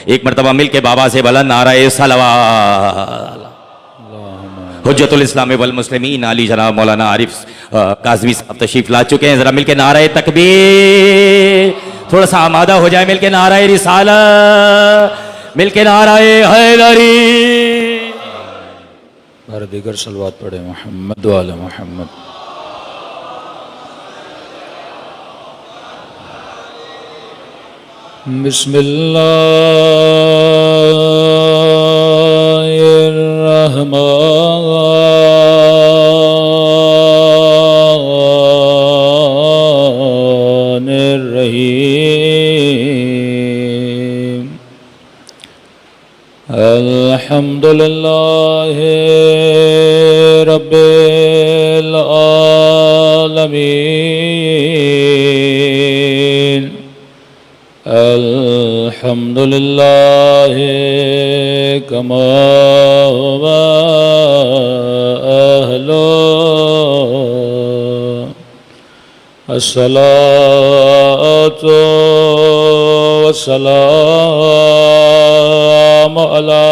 ایک مرتبہ مل کے بابا سے بلند نعرہ صلوات. حجت الاسلام والمسلمین علی جناب مولانا عارف کاظمی صاحب تشریف لا چکے ہیں. ذرا مل کے نعرہ تکبیر. تھوڑا سا آمادہ ہو جائے. مل کے نعرہ رسالت, مل کے نعرہ حیدری. اور دیگر صلوات پڑھے محمد و آل محمد. بسم اللہ الرحمن الرحیم. الحمد للہ رب العالمین. الحمد للہ کما هو أهله. الصلاة والسلام على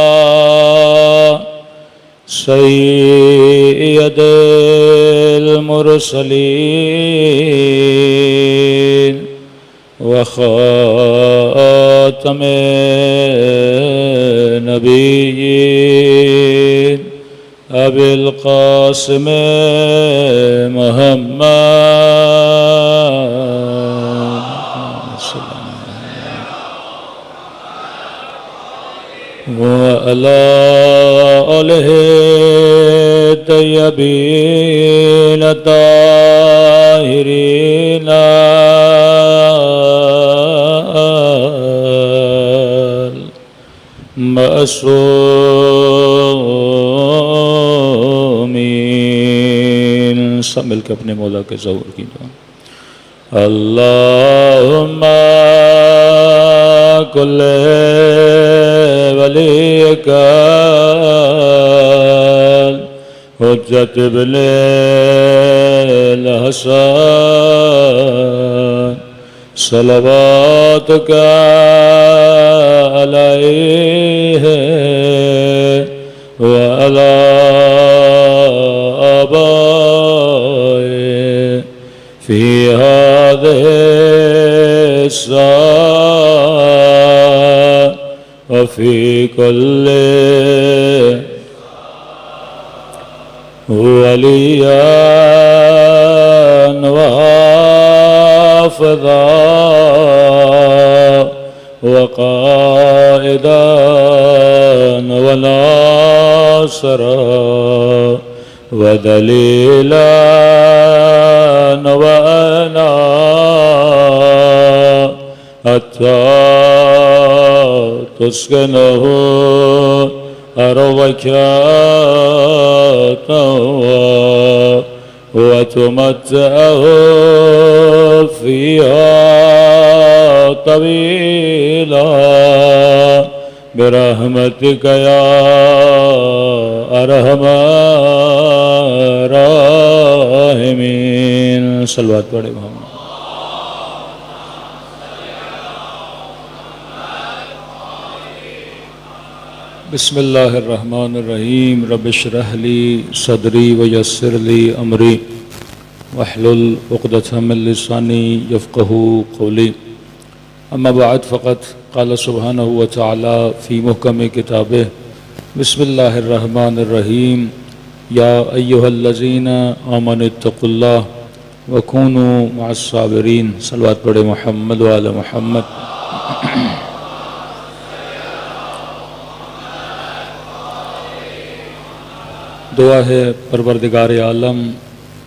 سيد المرسلين وخاتم النبيين أبي القاسم محمد وعلى آله الطيبين الطاهرين معصومین. سب مل کے اپنے مولا کے ظہور کی دعا. اللہم کل ولیک حجت ابن الحسن صلواتک علیہ وعلی آبائه فی هذه الساعة وفي كل وليا وحافظا وقائدا وناصرا ودليلا وأنا حتى تسكنه أرضك وتمتعه فيها طويلا برحمتك يا أرحم الراحمين. صلوات پڑھے محمد. بسم اللہ الرحمن الرحیم. رب اشرح لی صدری ویسر لی امری واحلل عقدۃ من لسانی یفقہوا قولی. اما بعد فقط قال سبحانہ وتعالی فی محکم کتابہ بسم اللہ الرحمن الرحیم. یا ایہا الذین آمنوا اتقوا اللہ وکونوا مع الصابرین. صلوات پڑھے محمد و آل محمد. دعا ہے پروردگار عالم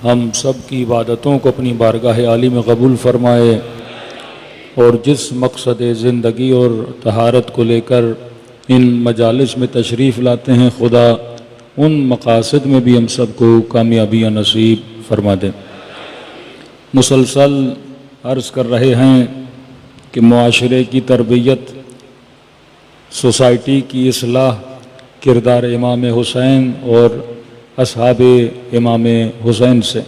ہم سب کی عبادتوں کو اپنی بارگاہ عالی میں قبول فرمائے اور جس مقصد زندگی اور طہارت کو لے کر ان مجالس میں تشریف لاتے ہیں خدا ان مقاصد میں بھی ہم سب کو کامیابیاں نصیب فرما دیں. مسلسل عرض کر رہے ہیں کہ معاشرے کی تربیت، سوسائٹی کی اصلاح کردار امام حسین اور اصحاب امام حسین سے،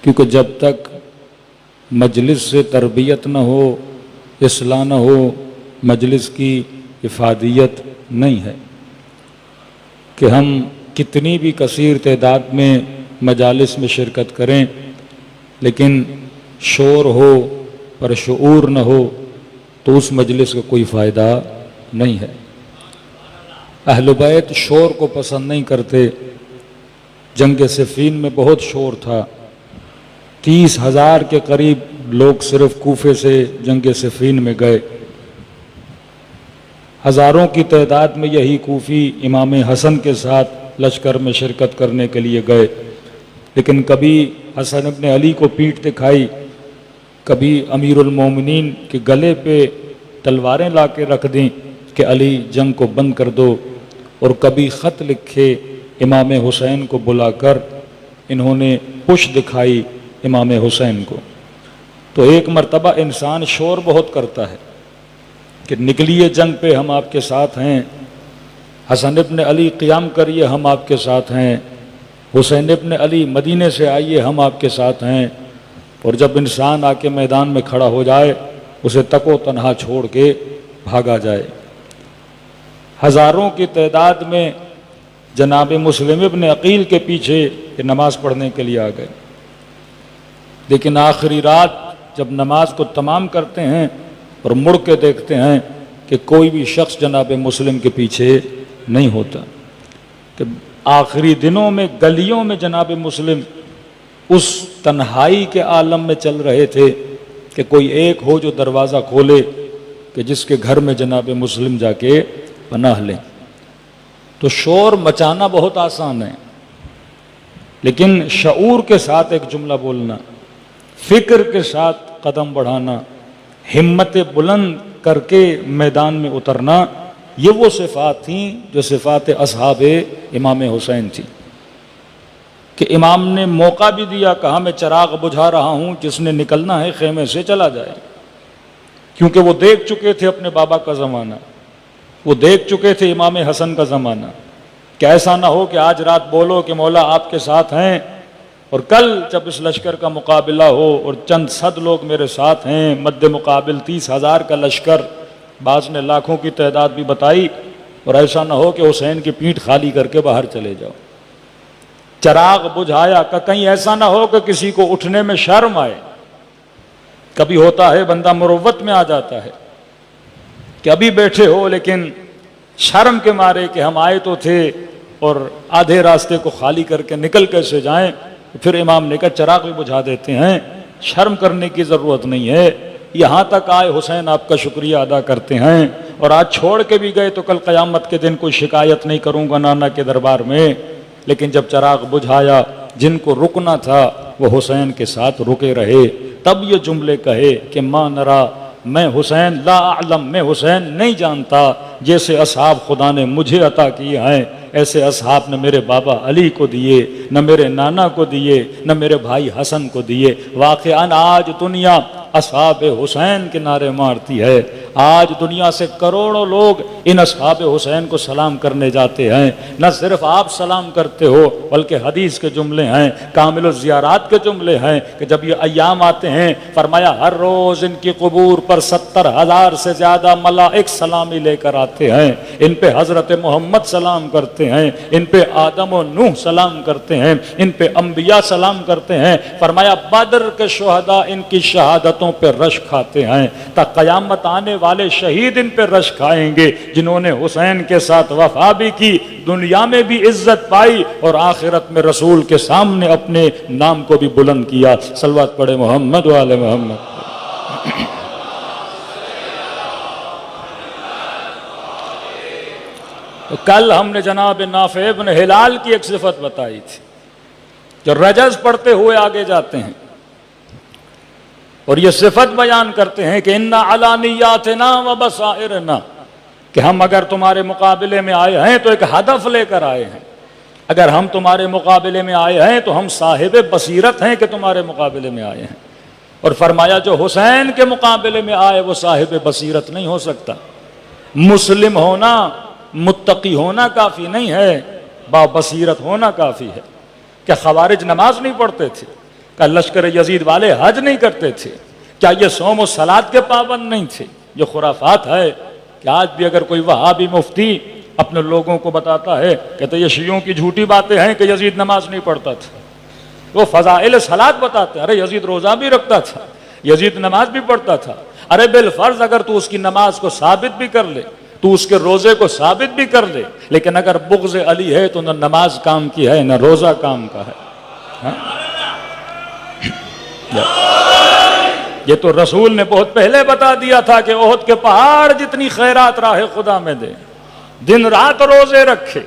کیونکہ جب تک مجلس سے تربیت نہ ہو اصلاح نہ ہو، مجلس کی افادیت نہیں ہے کہ ہم کتنی بھی کثیر تعداد میں مجالس میں شرکت کریں، لیکن شور ہو پر شعور نہ ہو تو اس مجلس کا کوئی فائدہ نہیں ہے۔ اہل بیت شور کو پسند نہیں کرتے۔ جنگ صفین میں بہت شور تھا، 30,000 کے قریب لوگ صرف کوفے سے جنگ صفین میں گئے۔ ہزاروں کی تعداد میں یہی کوفی امام حسن کے ساتھ لشکر میں شرکت کرنے کے لیے گئے، لیکن کبھی حسن ابن علی کو پیٹھ دکھائی، کبھی امیر المومنین کے گلے پہ تلواریں لا کے رکھ دیں کہ علی جنگ کو بند کر دو، اور کبھی خط لکھے امام حسین کو بلا کر انہوں نے پش دکھائی امام حسین کو۔ تو ایک مرتبہ انسان شور بہت کرتا ہے کہ نکلیے جنگ پہ، ہم آپ کے ساتھ ہیں، حسن ابن علی قیام کریے، ہم آپ کے ساتھ ہیں، حسین ابن علی مدینے سے آئیے، ہم آپ کے ساتھ ہیں۔ اور جب انسان آ کے میدان میں کھڑا ہو جائے اسے تک و تنہا چھوڑ کے بھاگا جائے۔ ہزاروں کی تعداد میں جناب مسلم ابن عقیل کے پیچھے یہ نماز پڑھنے کے لیے آ گئے، لیکن آخری رات جب نماز کو تمام کرتے ہیں اور مڑ کے دیکھتے ہیں کہ کوئی بھی شخص جناب مسلم کے پیچھے نہیں ہوتا، کہ آخری دنوں میں گلیوں میں جناب مسلم اس تنہائی کے عالم میں چل رہے تھے کہ کوئی ایک ہو جو دروازہ کھولے کہ جس کے گھر میں جناب مسلم جا کے پناہ لیں۔ تو شور مچانا بہت آسان ہے، لیکن شعور کے ساتھ ایک جملہ بولنا، فکر کے ساتھ قدم بڑھانا، ہمت بلند کر کے میدان میں اترنا، یہ وہ صفات تھیں جو صفات اصحاب امام حسین تھیں، کہ امام نے موقع بھی دیا، کہا میں چراغ بجھا رہا ہوں، جس نے نکلنا ہے خیمے سے چلا جائے، کیونکہ وہ دیکھ چکے تھے اپنے بابا کا زمانہ، وہ دیکھ چکے تھے امام حسن کا زمانہ، کہ ایسا نہ ہو کہ آج رات بولو کہ مولا آپ کے ساتھ ہیں، اور کل جب اس لشکر کا مقابلہ ہو اور چند صد لوگ میرے ساتھ ہیں، مد مقابل 30,000 کا لشکر، بعض نے لاکھوں کی تعداد بھی بتائی، اور ایسا نہ ہو کہ حسین کی پیٹھ خالی کر کے باہر چلے جاؤ۔ چراغ بجھایا کہ کہیں ایسا نہ ہو کہ کسی کو اٹھنے میں شرم آئے۔ کبھی ہوتا ہے بندہ مروت میں آ جاتا ہے کہ ابھی بیٹھے ہو لیکن شرم کے مارے کہ ہم آئے تو تھے اور آدھے راستے کو خالی کر کے نکل کیسے جائیں۔ پھر امام نے کہا چراغ بھی بجھا دیتے ہیں، شرم کرنے کی ضرورت نہیں ہے، یہاں تک آئے حسین آپ کا شکریہ ادا کرتے ہیں، اور آج چھوڑ کے بھی گئے تو کل قیامت کے دن کوئی شکایت نہیں کروں گا نانا کے دربار میں۔ لیکن جب چراغ بجھایا، جن کو رکنا تھا وہ حسین کے ساتھ رکے رہے، تب یہ جملے کہے کہ ما نرا، میں حسین لا اعلم، میں حسین نہیں جانتا، جیسے اصحاب خدا نے مجھے عطا کیے ہیں ایسے اصحاب نہ میرے بابا علی کو دیے، نہ میرے نانا کو دیے، نہ میرے بھائی حسن کو دیے۔ واقعاً آج دنیا اصحاب حسین کے نعرے مارتی ہے، آج دنیا سے کروڑوں لوگ ان اصحاب حسین کو سلام کرنے جاتے ہیں۔ نہ صرف آپ سلام کرتے ہو بلکہ حدیث کے جملے ہیں، کامل الزیارات کے جملے ہیں کہ جب یہ ایام آتے ہیں فرمایا ہر روز ان کی قبور پر 70,000 سے زیادہ ملائک سلامی لے کر آتے ہیں، ان پہ حضرت محمد سلام کرتے ہیں، ان پہ آدم و نوح سلام کرتے ہیں، ان پہ انبیاء سلام کرتے ہیں۔ فرمایا بدر کے شہداء ان کی شہادتوں پہ رش کھاتے ہیں، تا قیامت آنے والے شہید ان پہ رش کھائیں گے جنہوں نے حسین کے ساتھ وفا بھی کی، دنیا میں بھی عزت پائی اور آخرت میں رسول کے سامنے اپنے نام کو بھی بلند کیا۔ صلوات پڑھے محمد و آل محمد۔ کل ہم نے جناب نافع بن ہلال کی ایک صفت بتائی تھی جو رجز پڑھتے ہوئے آگے جاتے ہیں اور یہ صفت بیان کرتے ہیں کہ اِنَّ عَلَىٰ نِيَّاتِنَا وَبَصَائِرِنَا، کہ ہم اگر تمہارے مقابلے میں آئے ہیں تو ایک ہدف لے کر آئے ہیں، اگر ہم تمہارے مقابلے میں آئے ہیں تو ہم صاحب بصیرت ہیں کہ تمہارے مقابلے میں آئے ہیں۔ اور فرمایا جو حسین کے مقابلے میں آئے وہ صاحب بصیرت نہیں ہو سکتا، مسلم ہونا متقی ہونا کافی نہیں ہے، با بصیرت ہونا کافی ہے۔ کہ خوارج نماز نہیں پڑھتے تھے، کہ لشکر یزید والے حج نہیں کرتے تھے، کیا یہ صوم و صلات کے پابند نہیں تھے؟ یہ خرافات ہے کہ آج بھی اگر کوئی وہابی مفتی اپنے لوگوں کو بتاتا ہے، کہتے ہیں یہ شیعوں کی جھوٹی باتیں ہیں کہ یزید نماز نہیں پڑھتا تھا، وہ فضائل صلات بتاتے ہیں، ارے یزید روزہ بھی رکھتا تھا، یزید نماز بھی پڑھتا تھا۔ ارے بالفرض اگر تو اس کی نماز کو ثابت بھی کر لے، تو اس کے روزے کو ثابت بھی کر لے، لیکن اگر بغض علی ہے تو نہ نماز کام کی ہے نہ روزہ کام کا ہے۔ یہ تو رسول نے بہت پہلے بتا دیا تھا کہ احد کے پہاڑ جتنی خیرات راہ خدا میں دے، دن رات روزے رکھے،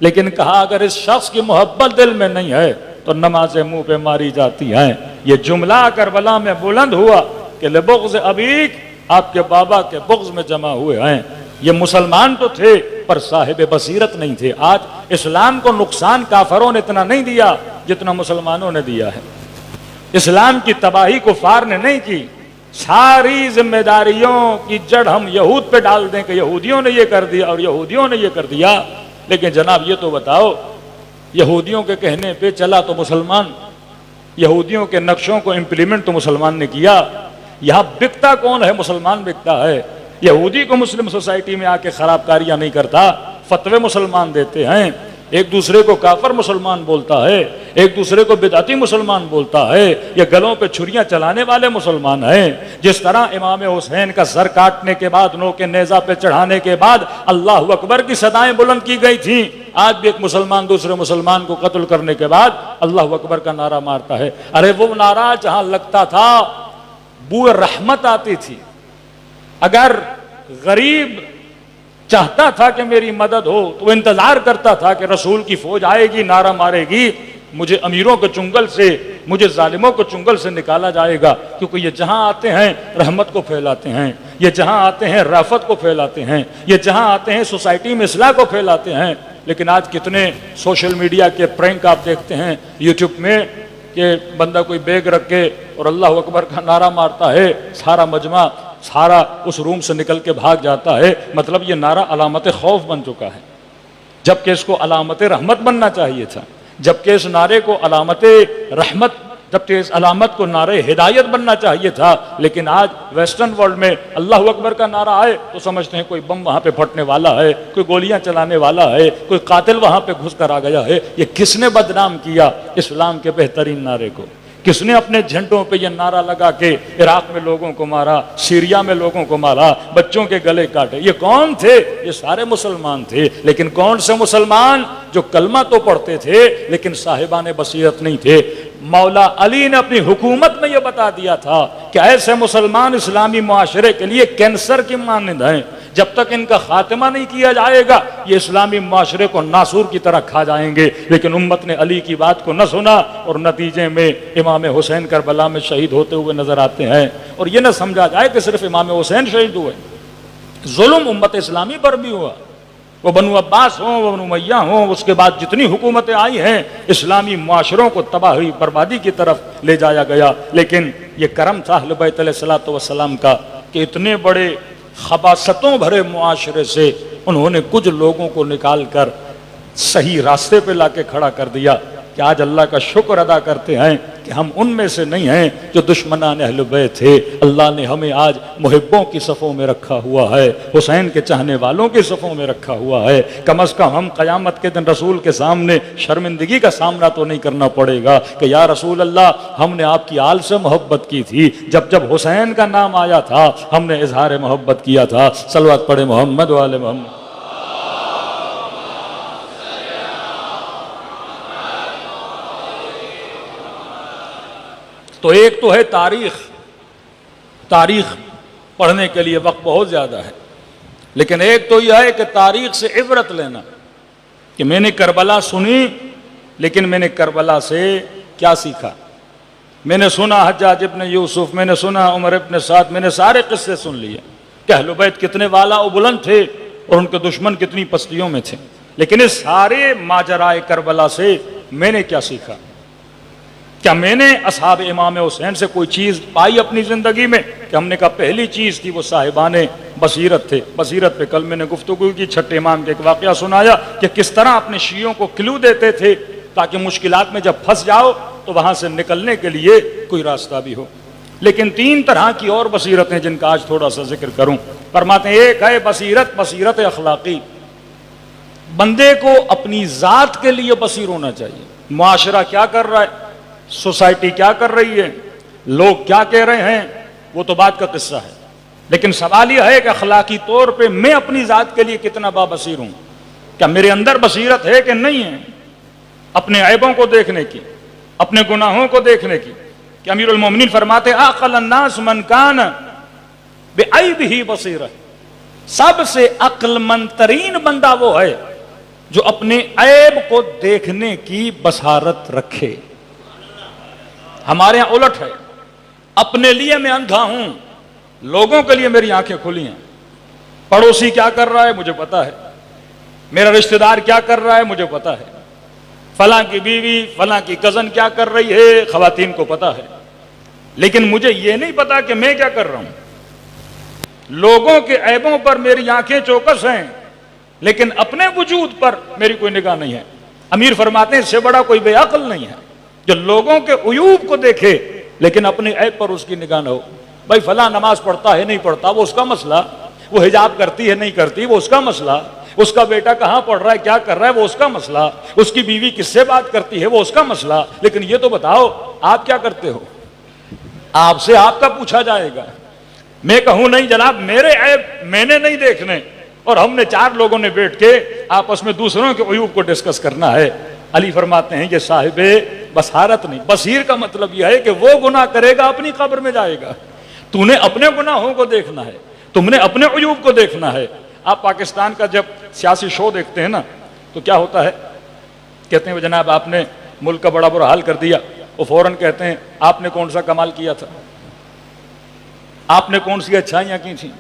لیکن کہا اگر اس شخص کی محبت دل میں نہیں ہے تو نمازیں منہ پہ ماری جاتی ہیں۔ یہ جملہ کربلا میں بلند ہوا کہ لبغض ابیک، آپ کے بابا کے بغض میں جمع ہوئے ہیں۔ یہ مسلمان تو تھے پر صاحب بصیرت نہیں تھے۔ آج اسلام کو نقصان کافروں نے اتنا نہیں دیا جتنا مسلمانوں نے دیا ہے۔ اسلام کی تباہی کفار نے نہیں کی، ساری ذمہ داریوں کی جڑ ہم یہود پہ ڈال دیں کہ یہودیوں نے یہ کر دیا اور یہودیوں نے یہ کر دیا۔ لیکن جناب یہ تو بتاؤ، یہودیوں کے کہنے پہ چلا تو مسلمان، یہودیوں کے نقشوں کو امپلیمنٹ تو مسلمان نے کیا۔ یہاں بکتا کون ہے؟ مسلمان بکتا ہے۔ یہودی کو مسلم سوسائٹی میں آ کے خراب کاریاں نہیں کرتا، فتوے مسلمان دیتے ہیں، ایک دوسرے کو کافر مسلمان بولتا ہے، ایک دوسرے کو بدعتی مسلمان بولتا ہے، یہ گلوں پہ چھریاں چلانے والے مسلمان ہیں۔ جس طرح امام حسین کا سر کاٹنے کے بعد، نو کے نیزہ پہ چڑھانے کے بعد اللہ اکبر کی صدائیں بلند کی گئی تھیں، آج بھی ایک مسلمان دوسرے مسلمان کو قتل کرنے کے بعد اللہ اکبر کا نعرہ مارتا ہے۔ ارے وہ نعرہ جہاں لگتا تھا بو رحمت آتی تھی۔ اگر غریب چاہتا تھا کہ میری مدد ہو تو وہ انتظار کرتا تھا کہ رسول کی فوج آئے گی، نعرہ مارے گی، مجھے امیروں کے چنگل سے، مجھے ظالموں کو چنگل سے نکالا جائے گا، کیونکہ یہ جہاں آتے ہیں رحمت کو پھیلاتے ہیں، یہ جہاں آتے ہیں رافت کو پھیلاتے ہیں، یہ جہاں آتے ہیں سوسائٹی میں اصلاح کو پھیلاتے ہیں۔ لیکن آج کتنے سوشل میڈیا کے پرینک آپ دیکھتے ہیں یوٹیوب میں کہ بندہ کوئی بیگ رکھ کے اور اللہ اکبر کا نعرہ مارتا ہے، سارا مجمع سارا اس روم سے نکل کے بھاگ جاتا ہے۔ مطلب یہ نعرہ علامت خوف بن چکا ہے، جبکہ اس کو علامت رحمت بننا چاہیے تھا، جبکہ اس نعرے کو علامت رحمت، جبکہ اس علامت کو نعرے ہدایت بننا چاہیے تھا۔ لیکن آج ویسٹرن ورلڈ میں اللہ اکبر کا نعرہ آئے تو سمجھتے ہیں کوئی بم وہاں پہ پھٹنے والا ہے، کوئی گولیاں چلانے والا ہے، کوئی قاتل وہاں پہ گھس کر آ گیا ہے۔ یہ کس نے بدنام کیا اسلام کے بہترین نعرے کو؟ کس نے اپنے جھنڈوں پہ یہ نعرہ لگا کے عراق میں لوگوں کو مارا، سیریا میں لوگوں کو مارا، بچوں کے گلے کاٹے؟ یہ کون تھے؟ یہ سارے مسلمان تھے۔ لیکن کون سے مسلمان؟ جو کلمہ تو پڑھتے تھے لیکن صاحبان بصیرت نہیں تھے۔ مولا علی نے اپنی حکومت میں یہ بتا دیا تھا کہ ایسے مسلمان اسلامی معاشرے کے لیے کینسر کی مانند ہیں، جب تک ان کا خاتمہ نہیں کیا جائے گا یہ اسلامی معاشرے کو ناسور کی طرح کھا جائیں گے۔ لیکن امت نے علی کی بات کو نہ سنا اور نتیجے میں امام حسین کربلا میں شہید ہوتے ہوئے نظر آتے ہیں۔ اور یہ نہ سمجھا جائے کہ صرف امام حسین شہید ہوئے، ظلم امت اسلامی پر بھی ہوا، وہ بنو عباس ہوں، وہ بنو امیہ ہوں، اس کے بعد جتنی حکومتیں آئی ہیں اسلامی معاشروں کو تباہی بربادی کی طرف لے جایا گیا۔ لیکن یہ کرم تھا اہل بیت علیہ الصلوۃ والسلام کا کہ اتنے بڑے خباثتوں بھرے معاشرے سے انہوں نے کچھ لوگوں کو نکال کر صحیح راستے پہ لا کے کھڑا کر دیا کہ آج اللہ کا شکر ادا کرتے ہیں کہ ہم ان میں سے نہیں ہیں جو دشمنان اہل بیت تھے۔ اللہ نے ہمیں آج محبوں کی صفوں میں رکھا ہوا ہے، حسین کے چاہنے والوں کی صفوں میں رکھا ہوا ہے۔ کم از کم ہم قیامت کے دن رسول کے سامنے شرمندگی کا سامنا تو نہیں کرنا پڑے گا کہ یا رسول اللہ ہم نے آپ کی آل سے محبت کی تھی، جب جب حسین کا نام آیا تھا ہم نے اظہار محبت کیا تھا۔ صلوات پڑھے محمد و آل محمد۔ تو ایک تو ہے تاریخ پڑھنے کے لیے وقت بہت زیادہ ہے، لیکن ایک تو یہ ہے کہ تاریخ سے عبرت لینا کہ میں نے کربلا سنی لیکن میں نے کربلا سے کیا سیکھا۔ میں نے سنا حجاج ابن یوسف، میں نے سنا عمر ابن سعد، میں نے سارے قصے سن لیے کہ اہل بیت کتنے والا و بلند تھے اور ان کے دشمن کتنی پستیوں میں تھے، لیکن اس سارے ماجرائے کربلا سے میں نے کیا سیکھا؟ کیا میں نے اصحاب امام حسین سے کوئی چیز پائی اپنی زندگی میں؟ کہ ہم نے کہا پہلی چیز تھی وہ صاحبان بصیرت تھے۔ بصیرت پہ کل میں نے گفتگو کی، چھٹے امام کے ایک واقعہ سنایا کہ کس طرح اپنے شیعوں کو کلو دیتے تھے تاکہ مشکلات میں جب پھنس جاؤ تو وہاں سے نکلنے کے لیے کوئی راستہ بھی ہو۔ لیکن 3 طرح کی اور بصیرتیں جن کا آج تھوڑا سا ذکر کروں. فرماتے ہیں ایک ہے بصیرت اخلاقی. بندے کو اپنی ذات کے لیے بصیر ہونا چاہیے. معاشرہ کیا کر رہا ہے, سوسائٹی کیا کر رہی ہے, لوگ کیا کہہ رہے ہیں, وہ تو بات کا قصہ ہے. لیکن سوال یہ ہے کہ اخلاقی طور پہ میں اپنی ذات کے لیے کتنا بابصیر ہوں. کیا میرے اندر بصیرت ہے کہ نہیں ہے اپنے عیبوں کو دیکھنے کی, اپنے گناہوں کو دیکھنے کی. کہ امیر المومنین فرماتے ہیں عقل الناس من کان بعیبہ بصیرہ. سب سے عقل مند ترین بندہ وہ ہے جو اپنے عیب کو دیکھنے کی بصارت رکھے. ہمارے ہاں الٹ ہے. اپنے لیے میں اندھا ہوں, لوگوں کے لیے میری آنکھیں کھلی ہیں. پڑوسی کیا کر رہا ہے مجھے پتا ہے, میرا رشتہ دار کیا کر رہا ہے مجھے پتا ہے, فلاں کی بیوی فلاں کی کزن کیا کر رہی ہے خواتین کو پتا ہے. لیکن مجھے یہ نہیں پتا کہ میں کیا کر رہا ہوں. لوگوں کے عیبوں پر میری آنکھیں چوکس ہیں لیکن اپنے وجود پر میری کوئی نگاہ نہیں ہے. امیر فرماتے ہیں اس سے بڑا کوئی بے عقل نہیں ہے جو لوگوں کے عیوب کو دیکھے لیکن اپنے عیب پر اس کی نگاہ نہ ہو. بھائی فلاں نماز پڑھتا ہے نہیں پڑھتا وہ اس کا مسئلہ, وہ حجاب کرتی ہے نہیں کرتی وہ اس کا مسئلہ, اس کا بیٹا کہاں پڑھ رہا ہے کیا کر رہا ہے وہ اس کا مسئلہ, اس کی بیوی کس سے بات کرتی ہے وہ اس کا مسئلہ. لیکن یہ تو بتاؤ آپ کیا کرتے ہو, آپ سے آپ کا پوچھا جائے گا. میں کہوں نہیں جناب میرے عیب میں نے نہیں دیکھنے, اور ہم نے 4 لوگوں نے بیٹھ کے آپس میں دوسروں کے عیوب کو ڈسکس کرنا ہے. علی فرماتے ہیں یہ صاحب بصارت نہیں. بصیر کا مطلب یہ ہے کہ وہ گناہ کرے گا اپنی قبر میں جائے گا. تو نے اپنے گناہوں کو دیکھنا ہے, تم نے اپنے عیوب کو دیکھنا ہے. آپ پاکستان کا جب سیاسی شو دیکھتے ہیں نا تو کیا ہوتا ہے, کہتے ہیں جناب آپ نے ملک کا بڑا برا حال کر دیا. وہ فوراً کہتے ہیں آپ نے کون سا کمال کیا تھا, آپ نے کون سی اچھائیاں کی تھیں,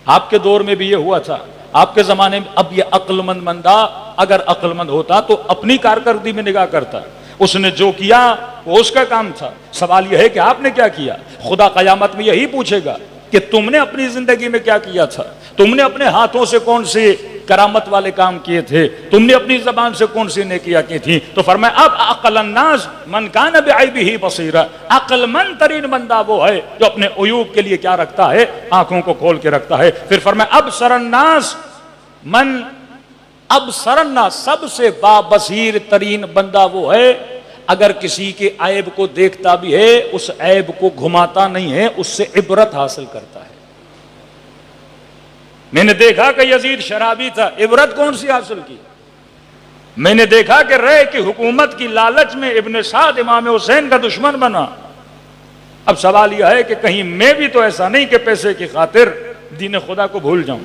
آپ کے دور میں بھی یہ ہوا تھا, آپ کے زمانے میں. اب یہ عقل مند بندہ اگر عقل مند ہوتا تو اپنی کارکردگی میں نگاہ کرتا. اس نے جو کیا وہ اس کا کام تھا. سوال یہ ہے کہ آپ نے کیا کیا. خدا قیامت میں یہی پوچھے گا کہ تم نے اپنی زندگی میں کیا کیا تھا, تم نے اپنے ہاتھوں سے کون سے کرامت والے کام کیے تھے, تم نے اپنی زبان سے کون سی نیکیاں کی تھیں. تو فرمایا اب عقل الناس من کان بعیبہ بصیرہ. عقل مند ترین بندہ وہ ہے جو اپنے عیوب کے لیے کیا رکھتا ہے, آنکھوں کو کھول کے رکھتا ہے. پھر فرمایا ابصر الناس من ابصر الناس, سب سے بابصیر ترین بندہ وہ ہے اگر کسی کے عیب کو دیکھتا بھی ہے اس عیب کو گھماتا نہیں ہے, اس سے عبرت حاصل کرتا ہے. میں نے دیکھا کہ یزید شرابی تھا, عبرت کون سی حاصل کی. میں نے دیکھا کہ رے کی حکومت کی لالچ میں ابن سعد امام حسین کا دشمن بنا. اب سوال یہ ہے کہ کہیں میں بھی تو ایسا نہیں کہ پیسے کی خاطر دین خدا کو بھول جاؤں,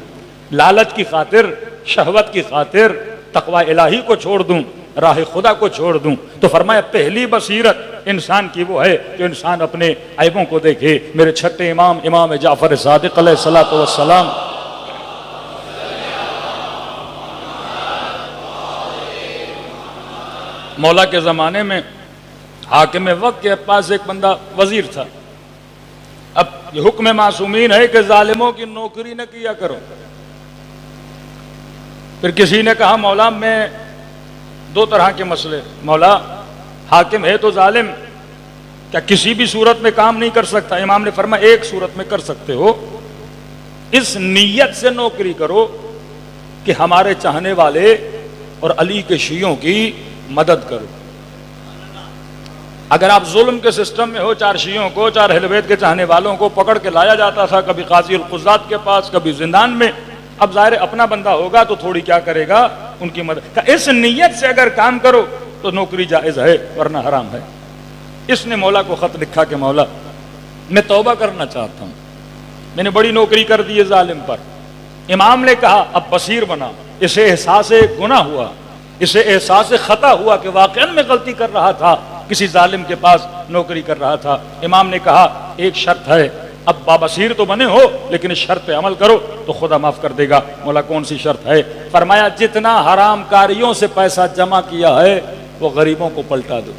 لالچ کی خاطر, شہوت کی خاطر تقوی الہی کو چھوڑ دوں, راہ خدا کو چھوڑ دوں. تو فرمایا پہلی بصیرت انسان کی وہ ہے کہ انسان اپنے عیبوں کو دیکھے. میرے چھٹے امام امام جعفر صادق علیہ الصلوۃ والسلام مولا کے زمانے میں حاکم وقت کے پاس ایک بندہ وزیر تھا. اب یہ حکم معصومین ہے کہ ظالموں کی نوکری نہ کیا کرو. پھر کسی نے کہا مولا میں 2 طرح کے مسئلے, مولا حاکم ہے تو ظالم, کیا کسی بھی صورت میں کام نہیں کر سکتا. امام نے فرمایا ایک صورت میں کر سکتے ہو, اس نیت سے نوکری کرو کہ ہمارے چاہنے والے اور علی کے شیعوں کی مدد کرو. اگر آپ ظلم کے سسٹم میں ہو, 4 شیعوں کو 4 اہل بیت کے چاہنے والوں کو پکڑ کے لایا جاتا تھا, کبھی قاضی القضات کے پاس کبھی زندان میں. اب ظاہر اپنا بندہ ہوگا تو تھوڑی کیا کرے گا ان کی مدد. اس نیت سے اگر کام کرو تو نوکری جائز ہے ورنہ حرام ہے. اس نے مولا کو خط لکھا کہ مولا میں توبہ کرنا چاہتا ہوں, میں نے بڑی نوکری کر دی ہے ظالم پر. امام نے کہا اب بصیر بنا, اسے احساس گناہ ہوا, اسے احساس خطا ہوا کہ واقعا میں غلطی کر رہا تھا, کسی ظالم کے پاس نوکری کر رہا تھا. امام نے کہا ایک شرط ہے, اب بابصیر تو بنے ہو لیکن اس شرط پہ عمل کرو تو خدا معاف کر دے گا. مولا کون سی شرط ہے؟ فرمایا جتنا حرام کاریوں سے پیسہ جمع کیا ہے وہ غریبوں کو پلٹا دو.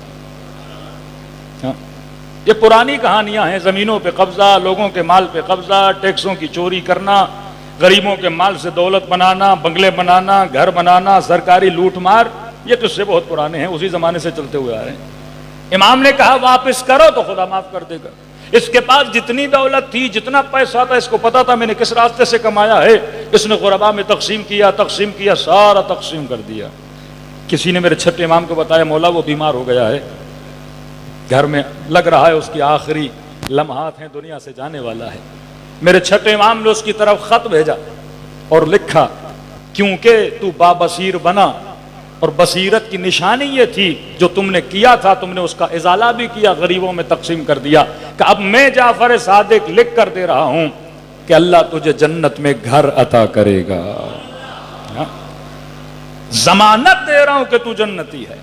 یہ پرانی کہانیاں ہیں, زمینوں پہ قبضہ, لوگوں کے مال پہ قبضہ, ٹیکسوں کی چوری کرنا, غریبوں کے مال سے دولت بنانا, بنگلے بنانا, گھر بنانا, سرکاری لوٹ مار, یہ قصے بہت پرانے ہیں, اسی زمانے سے چلتے ہوئے آ رہے ہیں. امام نے کہا واپس کرو تو خدا معاف کر دے گا. اس کے پاس جتنی دولت تھی، جتنا پیسہ تھا، اس کو پتا تھا میں نے کس راستے سے کمایا ہے، اس نے غربا میں تقسیم کیا، سارا تقسیم کر دیا۔ کسی نے میرے چھٹے امام کو بتایا مولا وہ بیمار ہو گیا ہے، گھر میں لگ رہا ہے اس کی آخری لمحات ہیں، دنیا سے جانے والا ہے۔ میرے چھٹے امام نے اس کی طرف خط بھیجا اور لکھا کیونکہ تو بابصیر بنا اور بصیرت کی نشانی یہ تھی جو تم نے کیا تھا، تم نے اس کا ازالہ بھی کیا، غریبوں میں تقسیم کر دیا، کہ اب میں جعفر صادق لکھ کر دے رہا ہوں کہ اللہ تجھے جنت میں گھر عطا کرے گا، ضمانت دے رہا ہوں کہ تو جنتی ہے،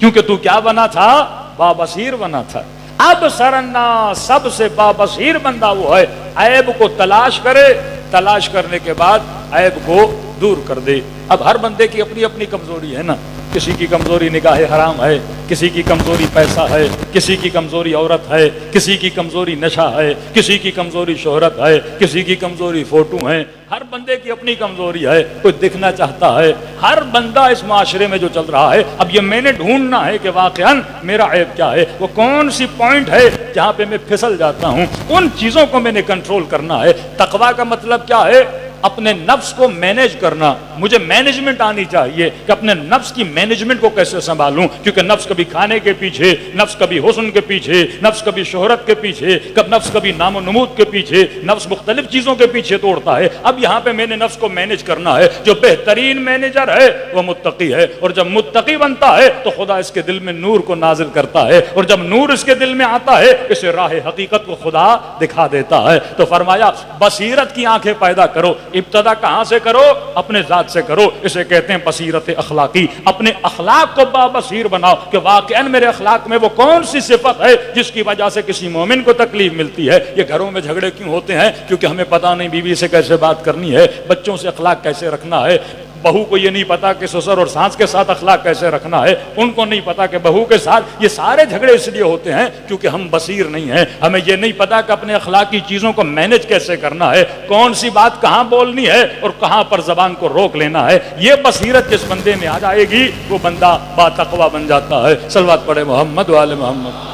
کیونکہ تو کیا بنا تھا؟ بابصیر بنا تھا۔ اب سرنا سب سے بابصیر بندہ وہ ہے عیب کو تلاش کرے، تلاش کرنے کے بعد عیب کو دور کر دے۔ اب ہر بندے کی اپنی اپنی کمزوری ہے نا، کسی کی کمزوری نگاہ حرام ہے، کسی کی کمزوری پیسہ ہے، کسی کی کمزوری عورت ہے، کسی کی کمزوری نشہ ہے، کسی کی کمزوری شہرت ہے، کسی کی کمزوری فوٹو ہے، ہر بندے کی اپنی کمزوری ہے، کوئی دکھنا چاہتا ہے، ہر بندہ اس معاشرے میں جو چل رہا ہے، اب یہ میں نے ڈھونڈنا ہے کہ واقعاً میرا عیب کیا ہے، وہ کون سی پوائنٹ ہے جہاں پہ میں پھسل جاتا ہوں، ان چیزوں کو میں نے کنٹرول کرنا ہے۔ تقویٰ کا مطلب کیا ہے؟ اپنے نفس کو مینیج کرنا، مجھے مینجمنٹ آنی چاہیے کہ اپنے نفس کی مینجمنٹ کو کیسے سنبھالوں، کیونکہ نفس کبھی کھانے کے پیچھے، نفس کبھی حسن کے پیچھے، نفس کبھی شہرت کے پیچھے، نفس کبھی نام و نمود کے پیچھے، نفس مختلف چیزوں کے پیچھے توڑتا ہے۔ اب یہاں پہ میں نے نفس کو مینیج کرنا ہے، جو بہترین مینیجر ہے وہ متقی ہے، اور جب متقی بنتا ہے تو خدا اس کے دل میں نور کو نازل کرتا ہے، اور جب نور اس کے دل میں آتا ہے اسے راہ حقیقت کو خدا دکھا دیتا ہے۔ تو فرمایا بصیرت کی آنکھیں پیدا کرو، ابتدا کہاں سے کرو؟ اپنے ذات سے کرو، اسے کہتے ہیں بصیرت اخلاقی۔ اپنے اخلاق کو بابصیر بناؤ کہ واقعاً میرے اخلاق میں وہ کون سی صفت ہے جس کی وجہ سے کسی مومن کو تکلیف ملتی ہے۔ یہ گھروں میں جھگڑے کیوں ہوتے ہیں؟ کیونکہ ہمیں پتہ نہیں بیوی سے کیسے بات کرنی ہے، بچوں سے اخلاق کیسے رکھنا ہے، بہو کو یہ نہیں پتا کہ سسر اور ساس کے ساتھ اخلاق کیسے رکھنا ہے، ان کو نہیں پتا کہ بہو کے ساتھ۔ یہ سارے جھگڑے اس لیے ہوتے ہیں کیونکہ ہم بصیر نہیں ہیں، ہمیں یہ نہیں پتا کہ اپنے اخلاقی چیزوں کو مینیج کیسے کرنا ہے، کون سی بات کہاں بولنی ہے اور کہاں پر زبان کو روک لینا ہے۔ یہ بصیرت جس بندے میں آ جائے گی وہ بندہ با تقویٰ بن جاتا ہے۔ صلوات پڑھے محمد وآل محمد۔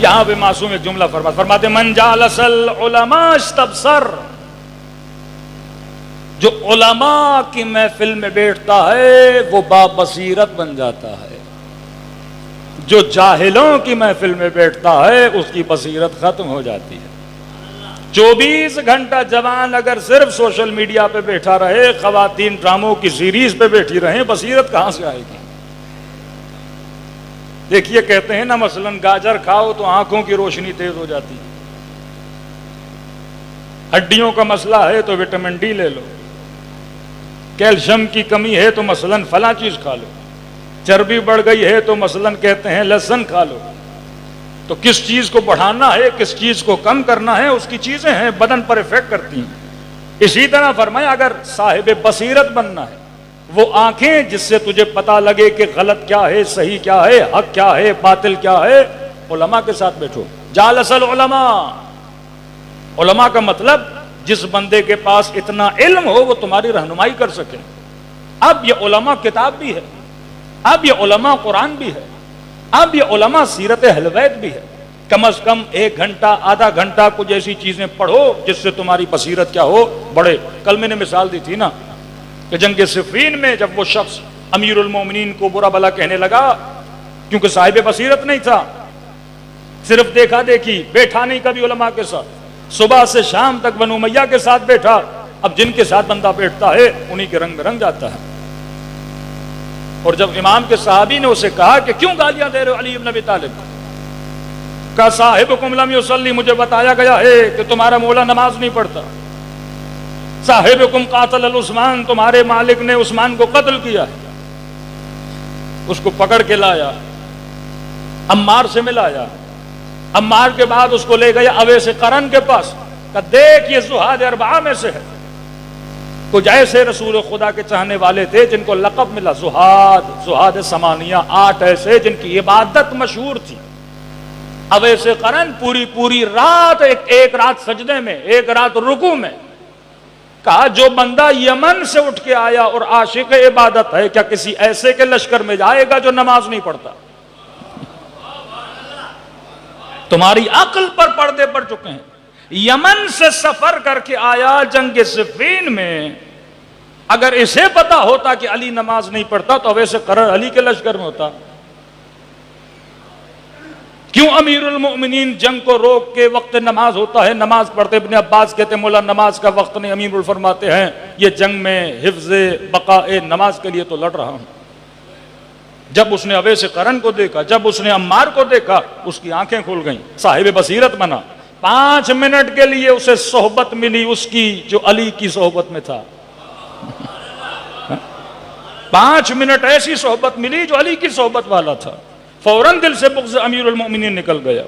یہاں پہ معصوم ایک جملہ فرماتے من جالس العلماء استبصر، جو علماء کی محفل میں بیٹھتا ہے وہ بابصیرت بن جاتا ہے، جو جاہلوں کی محفل میں بیٹھتا ہے اس کی بصیرت ختم ہو جاتی ہے۔ 24 گھنٹہ جوان اگر صرف سوشل میڈیا پہ بیٹھا رہے، خواتین ڈراموں کی سیریز پہ بیٹھی رہیں، بصیرت کہاں سے آئے گی؟ دیکھیے کہتے ہیں نا مثلاً گاجر کھاؤ تو آنکھوں کی روشنی تیز ہو جاتی، ہڈیوں کا مسئلہ ہے تو وٹامن ڈی لے لو، کیلشیم کی کمی ہے تو مثلاً فلاں چیز کھا لو، چربی بڑھ گئی ہے تو مثلاً کہتے ہیں لہسن کھا لو۔ تو کس چیز کو بڑھانا ہے کس چیز کو کم کرنا ہے اس کی چیزیں ہیں، بدن پر افیکٹ کرتی ہیں۔ اسی طرح فرمایا اگر صاحب بصیرت بننا ہے، وہ آنکھیں جس سے تجھے پتا لگے کہ غلط کیا ہے، صحیح کیا ہے، حق کیا ہے، باطل کیا ہے، علماء کے ساتھ بیٹھو۔ جالس العلماء، علماء کا مطلب جس بندے کے پاس اتنا علم ہو وہ تمہاری رہنمائی کر سکے۔ اب یہ علماء کتاب بھی ہے، اب یہ علماء قرآن بھی ہے، اب یہ علماء سیرت اہل بیت بھی ہے۔ کم از کم 1 گھنٹہ آدھا گھنٹہ کچھ ایسی چیزیں پڑھو جس سے تمہاری بصیرت کیا ہو، بڑھے۔ کل میں نے مثال دی تھی نا کہ جنگ صفین میں جب وہ شخص امیر المومنین کو برا بھلا کہنے لگا کیونکہ صاحب بصیرت نہیں تھا، صرف دیکھا دیکھی، بیٹھا نہیں کبھی علماء کے ساتھ، صبح سے شام تک بنو امیہ کے ساتھ بیٹھا۔ اب جن کے ساتھ بندہ بیٹھتا ہے انہی کے رنگ میں رنگ جاتا ہے۔ اور جب امام کے صحابی نے اسے کہا کہ کیوں گالیاں دے رہے ہو علی بن ابی طالب کو، کہا صاحبکم لم یصلی، مجھے بتایا گیا ہے کہ تمہارا مولا نماز نہیں پڑھتا، صاحبکم قاتل العثمان، تمہارے مالک نے عثمان کو قتل کیا ہے۔ اس کو پکڑ کے لایا، عمار سے ملایا، عمار کے بعد اس کو لے گیا اویس قرن کے پاس، کہا دیکھ یہ زہاد اربعہ میں سے ہے۔ کچھ ایسے رسول خدا کے چاہنے والے تھے جن کو لقب ملا زہاد سمانیہ، 8 ایسے جن کی عبادت مشہور تھی۔ اویس قرن پوری رات ایک رات سجدے میں، ایک رات رکوع میں، کہا جو بندہ یمن سے اٹھ کے آیا اور عاشق عبادت ہے، کیا کسی ایسے کے لشکر میں جائے گا جو نماز نہیں پڑھتا؟ تمہاری عقل پر پردے پڑ چکے ہیں. یمن سے سفر کر کے آیا جنگ صفین میں، اگر اسے پتا ہوتا کہ علی نماز نہیں پڑھتا تو ویسے قرار علی کے لشکر میں ہوتا. کیوں امیر المؤمنین جنگ کو روک کے وقت نماز ہوتا ہے نماز پڑھتے؟ ابن عباس کہتے ہیں مولا نماز کا وقت نہیں. امیر فرماتے ہیں یہ جنگ میں حفظ بقاء نماز کے لیے تو لڑ رہا ہوں. جب اس نے اویس قرن کو دیکھا، جب اس نے عمار کو دیکھا، اس کی آنکھیں کھل گئیں، صاحب بصیرت بنا. 5 منٹ کے لیے اسے صحبت ملی اس کی جو علی کی صحبت میں تھا. 5 منٹ ایسی صحبت ملی جو علی کی صحبت والا تھا. فوراً دل سے بغض امیر المؤمنین نکل گیا.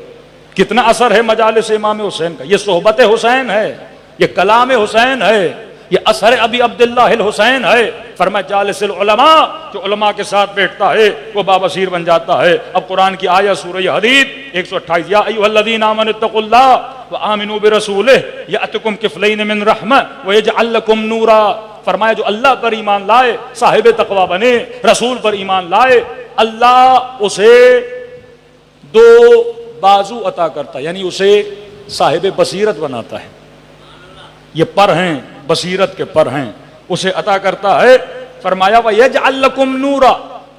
کتنا اثر ہے مجالس امام حسین کا. یہ صحبت حسین ہے، یہ کلام حسین ہے، یہ اثر ابی عبداللہ الحسین ہے. فرمایا جالس العلماء، جو علماء کے ساتھ بیٹھتا ہے وہ بابصیر بن جاتا ہے. اب قرآن کی آیت سورہ حدید 128، یا ایھا الذین آمنوا اتقوا اللہ وآمنوا برسولہ یأتکم کفلین من رحمہ ویجعل لکم نورا. فرمایا جو اللہ پر ایمان لائے، صاحب تقوی بنے، رسول پر ایمان لائے، اللہ اسے 2 بازو عطا کرتا ہے، یعنی اسے صاحب بصیرت بناتا ہے. یہ پر ہیں، بصیرت کے پر ہیں، اسے عطا کرتا ہے. فرمایا وَيَجْعَلْ لَكُمْ نُورًا،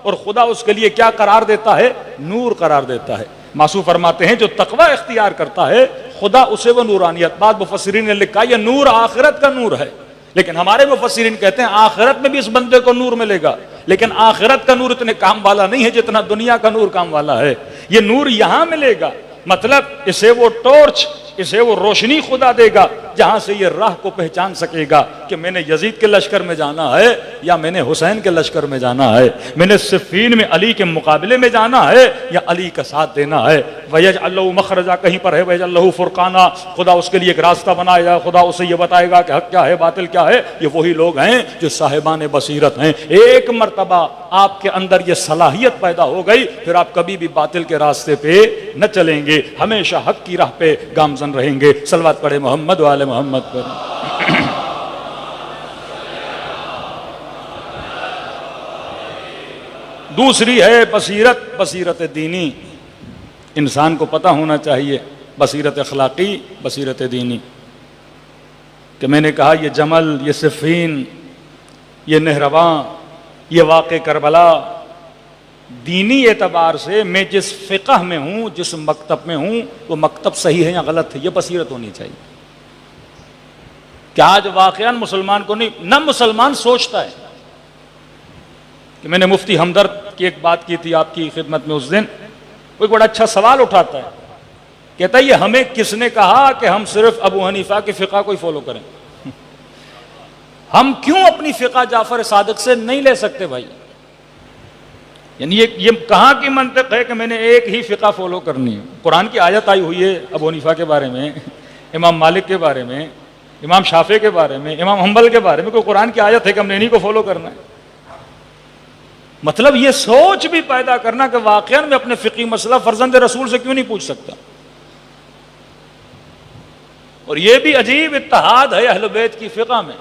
اور خدا اس کے لیے کیا قرار دیتا ہے؟ نور قرار دیتا ہے. معصوم فرماتے ہیں جو تقوی اختیار کرتا ہے خدا اسے وہ نورانیت. بعض مفسرین نے لکھا یہ نور آخرت کا نور ہے، لیکن ہمارے مفسرین کہتے ہیں آخرت میں بھی اس بندے کو نور ملے گا، لیکن آخرت کا نور اتنے کام والا نہیں ہے جتنا دنیا کا نور کام والا ہے. یہ نور یہاں ملے گا، مطلب اسے وہ ٹورچ، اسے وہ روشنی خدا دے گا جہاں سے یہ راہ کو پہچان سکے گا کہ میں نے یزید کے لشکر میں جانا ہے یا میں نے حسین کے لشکر میں جانا ہے، میں نے صفین میں علی کے مقابلے میں جانا ہے یا علی کا ساتھ دینا ہے. وَيَجْعَلْ لَهُ مَخْرَجًا، کہیں پر ہے وَيَجْعَلْ لَهُ فُرْقَانًا، خدا اس کے لیے ایک راستہ بنائے گا، خدا اسے یہ بتائے گا کہ حق کیا ہے باطل کیا ہے. یہ وہی لوگ ہیں جو صاحبان بصیرت ہیں. ایک مرتبہ آپ کے اندر یہ صلاحیت پیدا ہو گئی، پھر آپ کبھی بھی باطل کے راستے پہ نہ چلیں گے، ہمیشہ حق کی راہ پہ گامزن رہیں گے. صلوات پڑھے محمد وآل محمد پر. دوسری ہے بصیرت، بصیرت دینی. انسان کو پتہ ہونا چاہیے بصیرت اخلاقی، بصیرت دینی. کہ میں نے کہا یہ جمل، یہ صفین، یہ نہرواں، یہ واقع کربلا، دینی اعتبار سے میں جس فقہ میں ہوں، جس مکتب میں ہوں، وہ مکتب صحیح ہے یا غلط ہے، یہ بصیرت ہونی چاہیے. کہ آج واقعاً مسلمان کو نہیں، نہ مسلمان سوچتا ہے. کہ میں نے مفتی ہمدرد کی ایک بات کی تھی آپ کی خدمت میں اس دن، وہ ایک بڑا اچھا سوال اٹھاتا ہے. کہتا ہے یہ ہمیں کس نے کہا کہ ہم صرف ابو حنیفہ کی فقہ کو ہی فالو کریں؟ ہم کیوں اپنی فقہ جعفر صادق سے نہیں لے سکتے بھائی؟ یعنی یہ کہاں کی منطق ہے کہ میں نے ایک ہی فقہ فالو کرنی ہے؟ قرآن کی آیت آئی ہوئی ہے ابو حنیفہ کے بارے میں، امام مالک کے بارے میں، امام شافعی کے بارے میں، امام حنبل کے بارے میں. کوئی قرآن کی آیت ہے کہ ہم نے انہی کو فالو کرنا ہے؟ مطلب یہ سوچ بھی پیدا کرنا کہ واقعاً میں اپنے فقہی مسئلہ فرزند رسول سے کیوں نہیں پوچھ سکتا. اور یہ بھی عجیب اتحاد ہے اہل بیت کی فقہ میں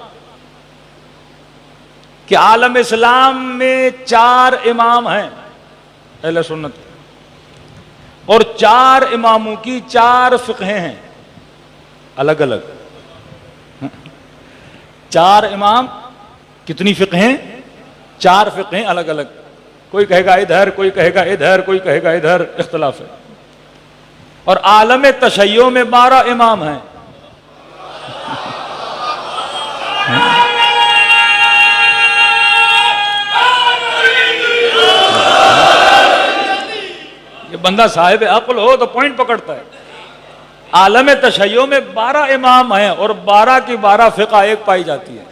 کہ عالم اسلام میں 4 امام ہیں اہل سنت، اور 4 اماموں کی 4 فقہیں ہیں الگ الگ. 4 امام، کتنی فقہیں؟ 4 فقہیں الگ الگ. کوئی کہے گا ادھر، کوئی کہے گا ادھر، کوئی کہے گا ادھر، اختلاف ہے. اور عالم تشیع میں 12 امام ہیں. یہ بندہ صاحب عقل ہو تو پوائنٹ پکڑتا ہے. عالم تشیع میں 12 امام ہیں اور 12 کی 12 فقہ ایک پائی جاتی ہے.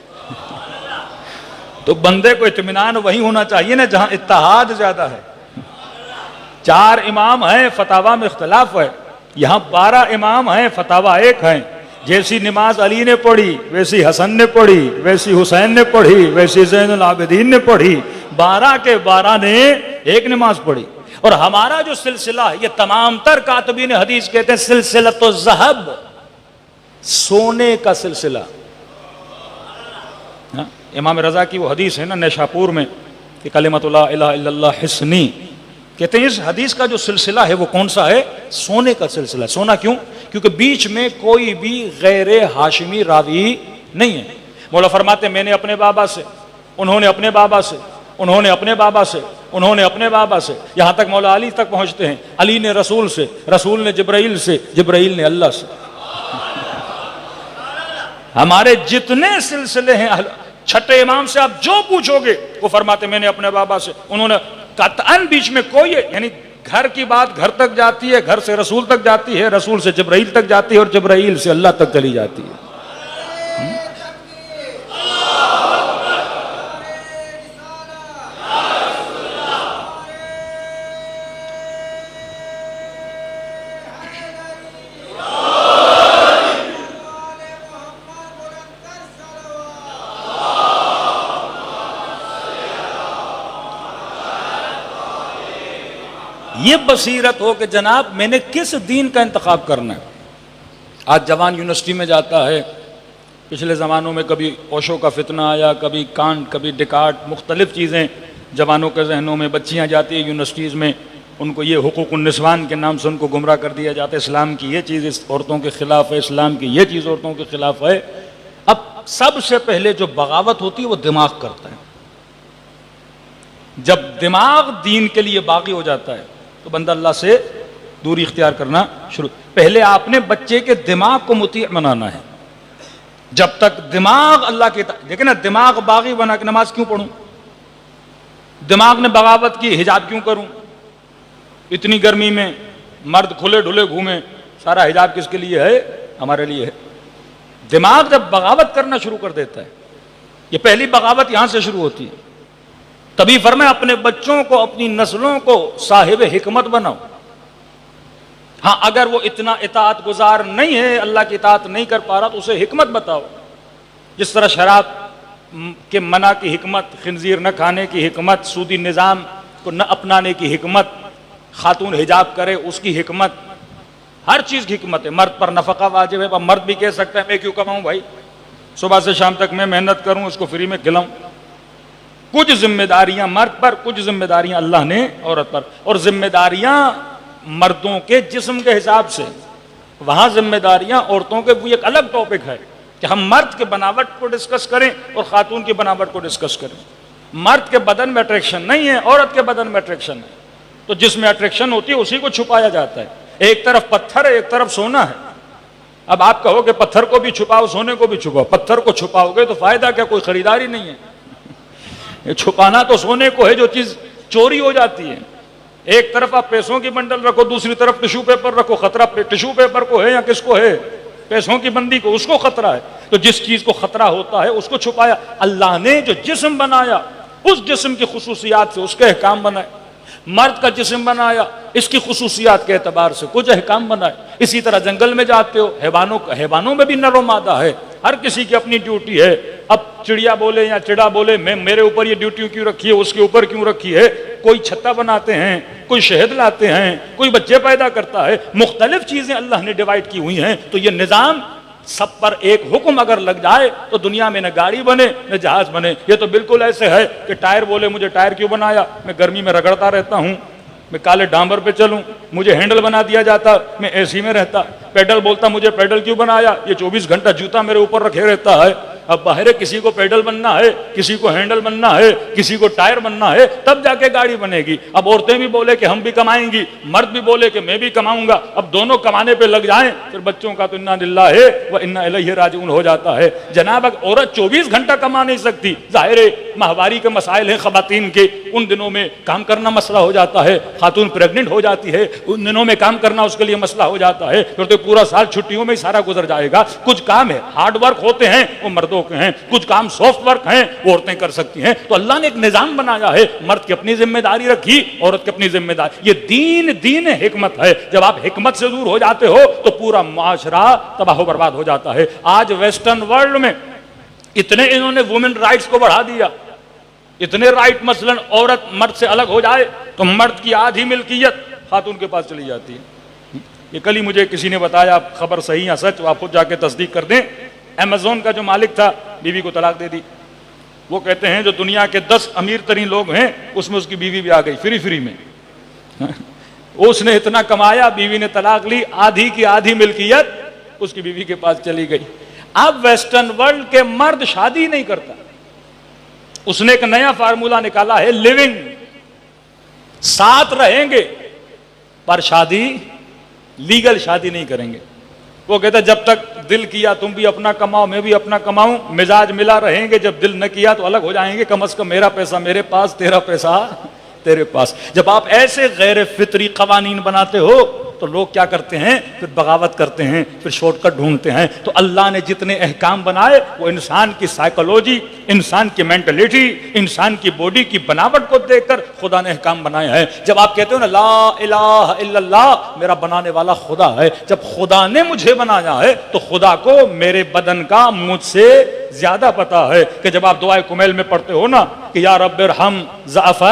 تو بندے کو اطمینان وہی ہونا چاہیے نا جہاں اتحاد زیادہ ہے. 4 امام ہیں، فتاوا میں اختلاف ہے. یہاں 12 امام ہیں، فتاوا ایک ہیں. جیسی نماز علی نے پڑھی ویسی حسن نے پڑھی، ویسی حسین نے پڑھی، ویسی زین العابدین نے پڑھی. 12 کے 12 نے ایک نماز پڑھی. اور ہمارا جو سلسلہ ہے یہ تمام تر کاتبین حدیث کہتے ہیں سلسلۃ الذہب، سونے کا سلسلہ. ہاں، امام رضا کی وہ حدیث ہے نا نیشاپور میں کہ کلمۃ لا الہ الا اللہ حصنی، کہتے ہیں اس حدیث کا جو سلسلہ ہے وہ کون سا ہے؟ سونے کا سلسلہ ہے۔ سونا کیوں؟ کیونکہ بیچ میں کوئی بھی غیر ہاشمی راوی نہیں ہے۔ مولا فرماتے ہیں میں نے اپنے بابا سے، انہوں نے اپنے بابا سے، انہوں نے اپنے بابا سے، انہوں نے اپنے بابا سے، یہاں تک مولا علی تک پہنچتے ہیں، علی نے رسول سے، رسول نے جبرائیل سے، جبرائیل نے اللہ سے۔ ہمارے جتنے سلسلے ہیں چھٹے امام سے آپ جو پوچھو گے وہ فرماتے میں نے اپنے بابا سے، انہوں نے قطعاً بیچ میں کوئی، یعنی گھر کی بات گھر تک جاتی ہے، گھر سے رسول تک جاتی ہے، رسول سے جبرائیل تک جاتی ہے، اور جبرائیل سے اللہ تک چلی جاتی ہے۔ یہ بصیرت ہو کہ جناب میں نے کس دین کا انتخاب کرنا ہے۔ آج جوان یونیورسٹی میں جاتا ہے، پچھلے زمانوں میں کبھی اوشو کا فتنہ آیا، کبھی کانٹ، کبھی ڈیکارٹ، مختلف چیزیں جوانوں کے ذہنوں میں، بچیاں جاتی ہیں یونیورسٹیز میں، ان کو یہ حقوق النسوان کے نام سے ان کو گمراہ کر دیا جاتا ہے، اسلام کی یہ چیز اس عورتوں کے خلاف ہے، اسلام کی یہ چیز عورتوں کے خلاف ہے۔ اب سب سے پہلے جو بغاوت ہوتی ہے وہ دماغ کرتا ہے۔ جب دماغ دین کے لیے باغی ہو جاتا ہے تو بندہ اللہ سے دوری اختیار کرنا شروع۔ پہلے آپ نے بچے کے دماغ کو مطیع بنانا ہے۔ جب تک دماغ اللہ کے دیکھیں نا، دماغ باغی بنا کہ نماز کیوں پڑھوں، دماغ نے بغاوت کی حجاب کیوں کروں، اتنی گرمی میں مرد کھلے ڈھلے گھومے، سارا حجاب کس کے لیے ہے؟ ہمارے لیے ہے۔ دماغ جب بغاوت کرنا شروع کر دیتا ہے، یہ پہلی بغاوت یہاں سے شروع ہوتی ہے۔ تبھی فرمایا اپنے بچوں کو، اپنی نسلوں کو صاحب حکمت بناؤ۔ ہاں اگر وہ اتنا اطاعت گزار نہیں ہے، اللہ کی اطاعت نہیں کر پا رہا تو اسے حکمت بتاؤ۔ جس طرح شراب کے منع کی حکمت، خنزیر نہ کھانے کی حکمت، سودی نظام کو نہ اپنانے کی حکمت، خاتون حجاب کرے اس کی حکمت، ہر چیز کی حکمت ہے۔ مرد پر نفقہ واجب ہے، مرد بھی کہہ سکتا ہے میں کیوں کماؤں بھائی، صبح سے شام تک میں محنت کروں، اس کو فری میں کھلاؤں۔ کچھ ذمہ داریاں مرد پر، کچھ ذمہ داریاں اللہ نے عورت پر، اور ذمہ داریاں مردوں کے جسم کے حساب سے، وہاں ذمہ داریاں عورتوں کے وہ ایک الگ ٹاپک ہے کہ ہم مرد کے بناوٹ کو ڈسکس کریں اور خاتون کی بناوٹ کو ڈسکس کریں۔ مرد کے بدن میں اٹریکشن نہیں ہے، عورت کے بدن میں اٹریکشن ہے، تو جس میں اٹریکشن ہوتی ہے اسی کو چھپایا جاتا ہے۔ ایک طرف پتھر ہے، ایک طرف سونا ہے۔ اب آپ کہو کہ پتھر کو بھی چھپاؤ سونے کو بھی چھپاؤ، پتھر کو چھپاؤ گے تو فائدہ کیا، کوئی خریداری نہیں ہے۔ چھپانا تو سونے کو ہے جو چیز چوری ہو جاتی ہے۔ ایک طرف آپ پیسوں کی بنڈل رکھو، دوسری طرف ٹشو پیپر رکھو، خطرہ ٹشو پیپر کو ہے یا کس کو ہے؟ پیسوں کی بندی کو، اس کو خطرہ ہے۔ تو جس چیز کو خطرہ ہوتا ہے اس کو چھپایا۔ اللہ نے جو جسم بنایا اس جسم کی خصوصیات سے اس کے احکام بنائے، مرد کا جسم بنایا اس کی خصوصیات کے اعتبار سے کچھ احکام بنائے۔ اسی طرح جنگل میں جاتے ہو، حیوانوں میں بھی نر و مادہ ہے، ہر کسی کی اپنی ڈیوٹی ہے۔ اب چڑیا بولے یا چڑا بولے میں میرے اوپر یہ ڈیوٹی کیوں رکھی ہے، اس کے اوپر کیوں رکھی ہے؟ کوئی چھتا بناتے ہیں، کوئی شہد لاتے ہیں، کوئی بچے پیدا کرتا ہے، مختلف چیزیں اللہ نے ڈیوائیڈ کی ہوئی ہیں۔ تو یہ نظام سب پر ایک حکم اگر لگ جائے تو دنیا میں نہ گاڑی بنے نہ جہاز بنے۔ یہ تو بالکل ایسے ہے کہ ٹائر بولے مجھے ٹائر کیوں بنایا، میں گرمی میں رگڑتا رہتا ہوں، میں کالے ڈامبر پہ چلوں، مجھے ہینڈل بنا دیا جاتا، میں اے سی میں رہتا۔ پیڈل بولتا مجھے پیڈل کیوں بنایا، یہ 24 گھنٹہ جوتا میرے اوپر رکھے رہتا ہے۔ اب باہر کسی کو پیڈل بننا ہے، کسی کو ہینڈل بننا ہے، کسی کو ٹائر بننا ہے، تب جا کے گاڑی بنے گی۔ اب عورتیں بھی بولے کہ ہم بھی کمائیں گی، مرد بھی بولے کہ میں بھی کماؤں گا، اب دونوں کمانے پہ لگ جائیں پھر بچوں کا تو انا للہ ہے و انا الیہ راجعون ہو جاتا ہے۔ جناب اگر عورت 24 گھنٹہ کما نہیں سکتی، ظاہر ہے ماہواری کے مسائل ہیں خواتین کے، ان دنوں میں کام کرنا مسئلہ ہو جاتا ہے۔ خاتون پریگننٹ ہو جاتی ہے، ان دنوں میں کام کرنا اس کے لیے مسئلہ ہو جاتا ہے، پھر تو پورا سال چھٹیوں میں ہی سارا گزر جائے گا۔ کچھ کام ہے ہارڈ ورک ہوتے ہیں وہ مردوں کے ہیں، کچھ کام سافٹ ورک ہیں وہ عورتیں کر سکتی ہیں۔ تو اللہ نے ایک نظام بنایا ہے، مرد کی اپنی ذمہ داری رکھی، عورت کی اپنی ذمہ داری۔ یہ دین حکمت ہے۔ جب آپ حکمت سے دور ہو جاتے ہو تو پورا معاشرہ تباہ و برباد ہو جاتا ہے۔ آج ویسٹرن ورلڈ میں اتنے انہوں نے وومن رائٹس کو بڑھا دیا، اتنے رائٹ، مثلا عورت مرد سے الگ ہو جائے تو مرد کی آدھی ملکیت خاتون کے پاس چلی جاتی ہے۔ یہ کل ہی مجھے کسی نے بتایا، خبر صحیح یا سچ آپ خود جا کے تصدیق کر دیں۔ ایمیزون کا جو مالک تھا بیوی کو طلاق دے دی، وہ کہتے ہیں جو دنیا کے 10 امیر ترین لوگ ہیں اس میں اس کی بیوی بھی آ گئی فری میں. اس نے اتنا کمایا, بیوی نے طلاق لی, آدھی کی آدھی ملکیت اس کی بیوی کے پاس چلی گئی. اب ویسٹرن ورلڈ کے مرد شادی نہیں کرتا. اس نے ایک نیا فارمولا نکالا ہے, لیونگ, ساتھ رہیں گے پر شادی, لیگل شادی نہیں کریں گے. وہ کہتا جب تک دل کیا تم بھی اپنا کماؤ میں بھی اپنا کماؤں, مزاج ملا رہیں گے, جب دل نہ کیا تو الگ ہو جائیں گے, کم از کم میرا پیسہ میرے پاس, تیرا پیسہ تیرے پاس. جب آپ ایسے غیر فطری قوانین بناتے ہو تو لوگ کیا کرتے ہیں, پھر بغاوت کرتے ہیں, پھر شارٹ کٹ ڈھونڈتے ہیں. تو اللہ نے جتنے احکام بنائے وہ انسان کی سائیکولوجی, انسان کی مینٹلٹی, انسان کی باڈی کی بناوٹ کو دیکھ کر خدا نے احکام بنائے ہیں. جب آپ کہتے ہو نا لا الہ الا اللہ, میرا بنانے والا خدا ہے, جب خدا نے مجھے بنایا ہے تو خدا کو میرے بدن کا مجھ سے زیادہ پتا ہے. کہ جب آپ دعائے کمیل میں پڑھتے ہو نا کہ یا رب ارحم ضعف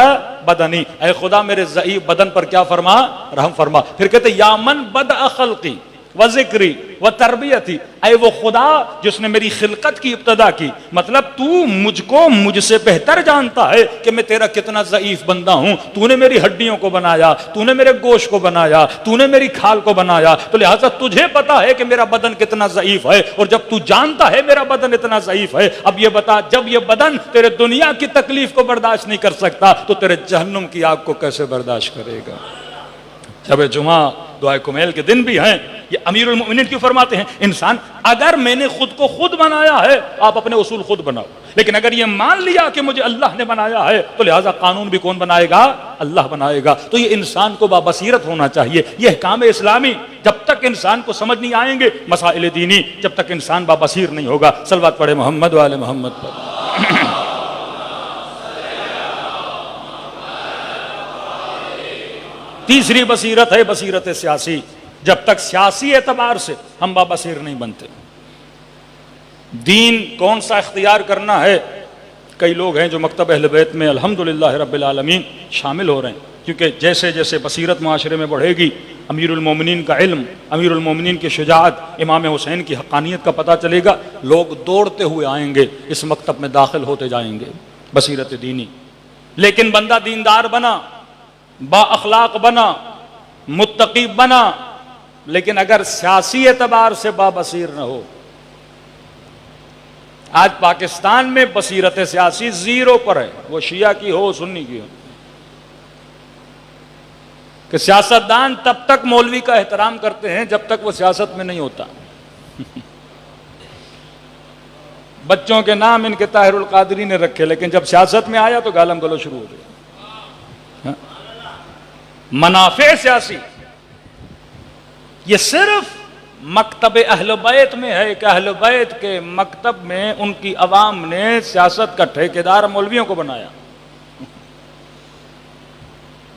بدنی, اے خدا میرے ضعیف بدن پر کیا فرما, رحم فرما. پھر کہتے یا من بدأ خلقی و ذکری و تربیتی, اے وہ خدا جس نے میری خلقت کی ابتدا کی, مطلب تو مجھ کو مجھ سے بہتر جانتا ہے کہ میں تیرا کتنا ضعیف بندہ ہوں. تو نے میری ہڈیوں کو بنایا, تو نے میرے گوشت کو بنایا, تو نے میری کھال کو بنایا, تو لہٰذا تجھے پتا ہے کہ میرا بدن کتنا ضعیف ہے. اور جب تو جانتا ہے میرا بدن اتنا ضعیف ہے, اب یہ بتا جب یہ بدن تیرے دنیا کی تکلیف کو برداشت نہیں کر سکتا تو تیرے جہنم کی آگ کو کیسے برداشت کرے گا. شب جمعہ دعائے کمیل کے دن بھی ہیں. یہ امیر المؤمنین کیوں فرماتے ہیں انسان اگر میں نے خود کو خود بنایا ہے آپ اپنے اصول خود بناؤ, لیکن اگر یہ مان لیا کہ مجھے اللہ نے بنایا ہے تو لہٰذا قانون بھی کون بنائے گا, اللہ بنائے گا. تو یہ انسان کو بابصیرت ہونا چاہیے. یہ احکام اسلامی جب تک انسان کو سمجھ نہیں آئیں گے, مسائل دینی, جب تک انسان بابصیر نہیں ہوگا. صلوات پڑھے محمد وآل محمد پر. تیسری بصیرت ہے بصیرت سیاسی. جب تک سیاسی اعتبار سے ہم بابصیر نہیں بنتے. دین کون سا اختیار کرنا ہے, کئی لوگ ہیں جو مکتب اہل بیت میں الحمدللہ رب العالمین شامل ہو رہے ہیں, کیونکہ جیسے جیسے بصیرت معاشرے میں بڑھے گی, امیر المومنین کا علم, امیر المومنین کی شجاعت, امام حسین کی حقانیت کا پتہ چلے گا, لوگ دوڑتے ہوئے آئیں گے, اس مکتب میں داخل ہوتے جائیں گے. بصیرت دینی. لیکن بندہ دیندار بنا, با اخلاق بنا, متقی بنا, لیکن اگر سیاسی اعتبار سے بابصیر نہ ہو. آج پاکستان میں بصیرت سیاسی زیرو پر ہے, وہ شیعہ کی ہو سنی کی ہو. کہ سیاستدان تب تک مولوی کا احترام کرتے ہیں جب تک وہ سیاست میں نہیں ہوتا. بچوں کے نام ان کے طاہر القادری نے رکھے, لیکن جب سیاست میں آیا تو گالم گلو شروع ہو گیا. منافع سیاسی یہ صرف مکتب اہل بیت میں ہے کہ اہل بیت کے مکتب میں ان کی عوام نے سیاست کا ٹھیکیدار مولویوں کو بنایا.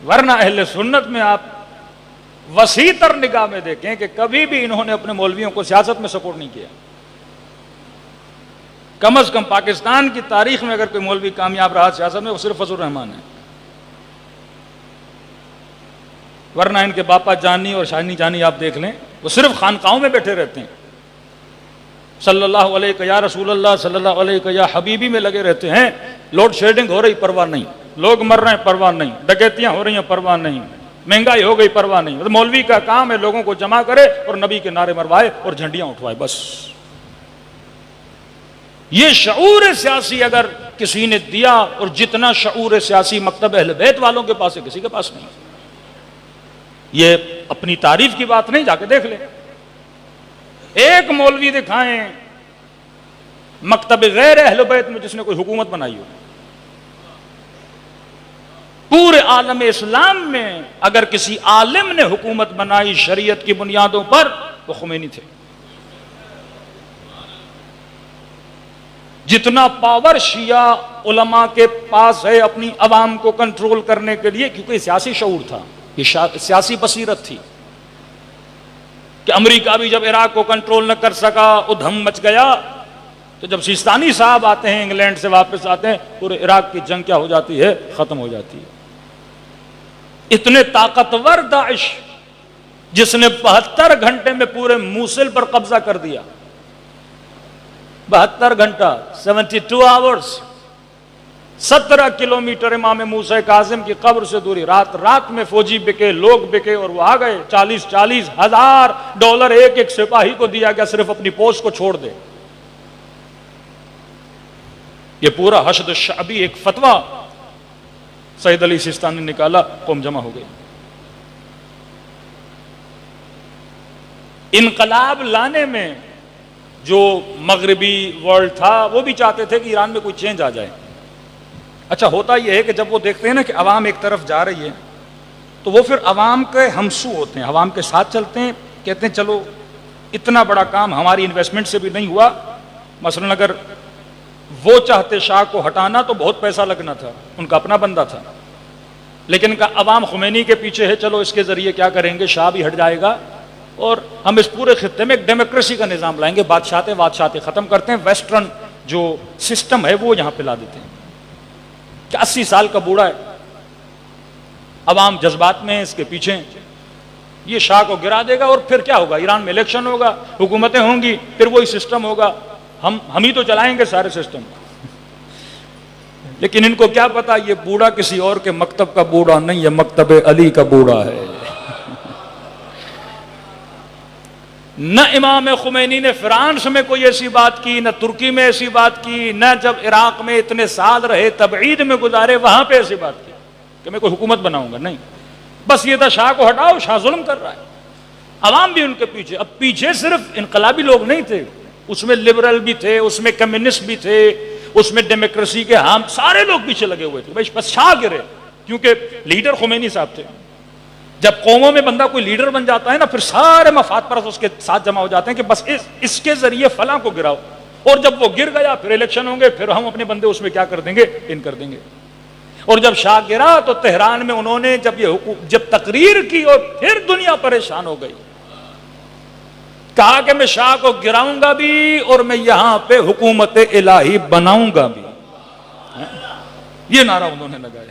ورنہ اہل سنت میں آپ وسیع تر نگاہ میں دیکھیں کہ کبھی بھی انہوں نے اپنے مولویوں کو سیاست میں سپورٹ نہیں کیا. کم از کم پاکستان کی تاریخ میں اگر کوئی مولوی کامیاب رہا سیاست میں وہ صرف فضل الرحمان ہے. ورنہ ان کے باپا جانی اور شانی جانی آپ دیکھ لیں, وہ صرف خانقاہوں میں بیٹھے رہتے ہیں. صلی اللہ علیہ یا رسول اللہ, صلی اللہ علیہ یا حبیبی میں لگے رہتے ہیں. لوڈ شیڈنگ ہو رہی پرواہ نہیں, لوگ مر رہے ہیں پرواہ نہیں, ڈکیتیاں ہو رہی ہیں پرواہ نہیں, مہنگائی ہو گئی پرواہ نہیں. مولوی کا کام ہے لوگوں کو جمع کرے اور نبی کے نعرے مروائے اور جھنڈیاں اٹھوائے, بس. یہ شعور سیاسی اگر کسی نے دیا, اور جتنا شعور سیاسی مکتب اہل بیت والوں کے پاس ہے کسی کے پاس نہیں. یہ اپنی تعریف کی بات نہیں, جا کے دیکھ لیں. ایک مولوی دکھائیں مکتب غیر اہل بیت میں جس نے کوئی حکومت بنائی ہو. پورے عالم اسلام میں اگر کسی عالم نے حکومت بنائی شریعت کی بنیادوں پر, وہ خمینی تھے. جتنا پاور شیعہ علماء کے پاس ہے اپنی عوام کو کنٹرول کرنے کے لیے, کیونکہ سیاسی شعور تھا, یہ سیاسی بصیرت تھی. کہ امریکہ بھی جب عراق کو کنٹرول نہ کر سکا, ادھم مچ گیا, تو جب سیستانی صاحب آتے ہیں انگلینڈ سے واپس آتے ہیں, پورے عراق کی جنگ کیا ہو جاتی ہے, ختم ہو جاتی ہے. اتنے طاقتور داعش جس نے 72 گھنٹے میں پورے موصل پر قبضہ کر دیا. 72 گھنٹہ 72 آورز. 17 کلومیٹر امام موسیٰ کاظم کی قبر سے دوری، رات میں فوجی بکے، لوگ بکے، اور وہ آ گئے۔ 40 ہزار ڈالر ایک ایک سپاہی کو دیا گیا صرف اپنی پوسٹ کو چھوڑ دے۔ یہ پورا حشد الشعبی ایک فتویٰ سید علی سیستانی نے نکالا، قوم جمع ہو گئی۔ انقلاب لانے میں جو مغربی ورلڈ تھا وہ بھی چاہتے تھے کہ ایران میں کوئی چینج آ جائے۔ اچھا ہوتا یہ ہے کہ جب وہ دیکھتے ہیں نا کہ عوام ایک طرف جا رہی ہے تو وہ پھر عوام کے ہمسو ہوتے ہیں، عوام کے ساتھ چلتے ہیں، کہتے ہیں چلو اتنا بڑا کام ہماری انویسٹمنٹ سے بھی نہیں ہوا۔ مثلا اگر وہ چاہتے شاہ کو ہٹانا تو بہت پیسہ لگنا تھا، ان کا اپنا بندہ تھا، لیکن کا عوام خمینی کے پیچھے ہے، چلو اس کے ذریعے کیا کریں گے، شاہ بھی ہٹ جائے گا اور ہم اس پورے خطے میں ایک ڈیموکریسی کا نظام لائیں گے، بادشاہتے ختم کرتے ہیں، ویسٹرن جو سسٹم ہے وہ یہاں پہ لا دیتے ہیں۔ کہ 80 سال کا بوڑھا ہے، عوام جذبات میں اس کے پیچھے، یہ شاہ کو گرا دے گا اور پھر کیا ہوگا، ایران میں الیکشن ہوگا، حکومتیں ہوں گی، پھر وہی سسٹم ہوگا، ہم ہی تو چلائیں گے سارے سسٹم۔ لیکن ان کو کیا پتا یہ بوڑھا کسی اور کے مکتب کا بوڑھا نہیں، یہ مکتب علی کا بوڑھا ہے۔ نہ امام خمینی نے فرانس میں کوئی ایسی بات کی، نہ ترکی میں ایسی بات کی، نہ جب عراق میں اتنے سال رہے تبعید میں گزارے وہاں پہ ایسی بات کی کہ میں کوئی حکومت بناؤں گا، نہیں۔ بس یہ تھا شاہ کو ہٹاؤ، شاہ ظلم کر رہا ہے، عوام بھی ان کے پیچھے۔ اب پیچھے صرف انقلابی لوگ نہیں تھے، اس میں لبرل بھی تھے، اس میں کمیونسٹ بھی تھے، اس میں ڈیموکریسی کے ہم سارے لوگ پیچھے لگے ہوئے تھے۔ بس شاہ گرے کیونکہ لیڈر خمینی صاحب تھے۔ جب قوموں میں بندہ کوئی لیڈر بن جاتا ہے نا، پھر سارے مفاد پرست اس کے ساتھ جمع ہو جاتے ہیں کہ بس اس کے ذریعے فلاں کو گراؤ، اور جب وہ گر گیا پھر الیکشن ہوں گے، پھر ہم اپنے بندے اس میں کیا کر دیں گے، ان کر دیں گے۔ اور جب شاہ گرا تو تہران میں انہوں نے جب تقریر کی اور پھر دنیا پریشان ہو گئی، کہا کہ میں شاہ کو گراؤں گا بھی اور میں یہاں پہ حکومت الہی بناؤں گا بھی، یہ نعرہ انہوں نے لگایا۔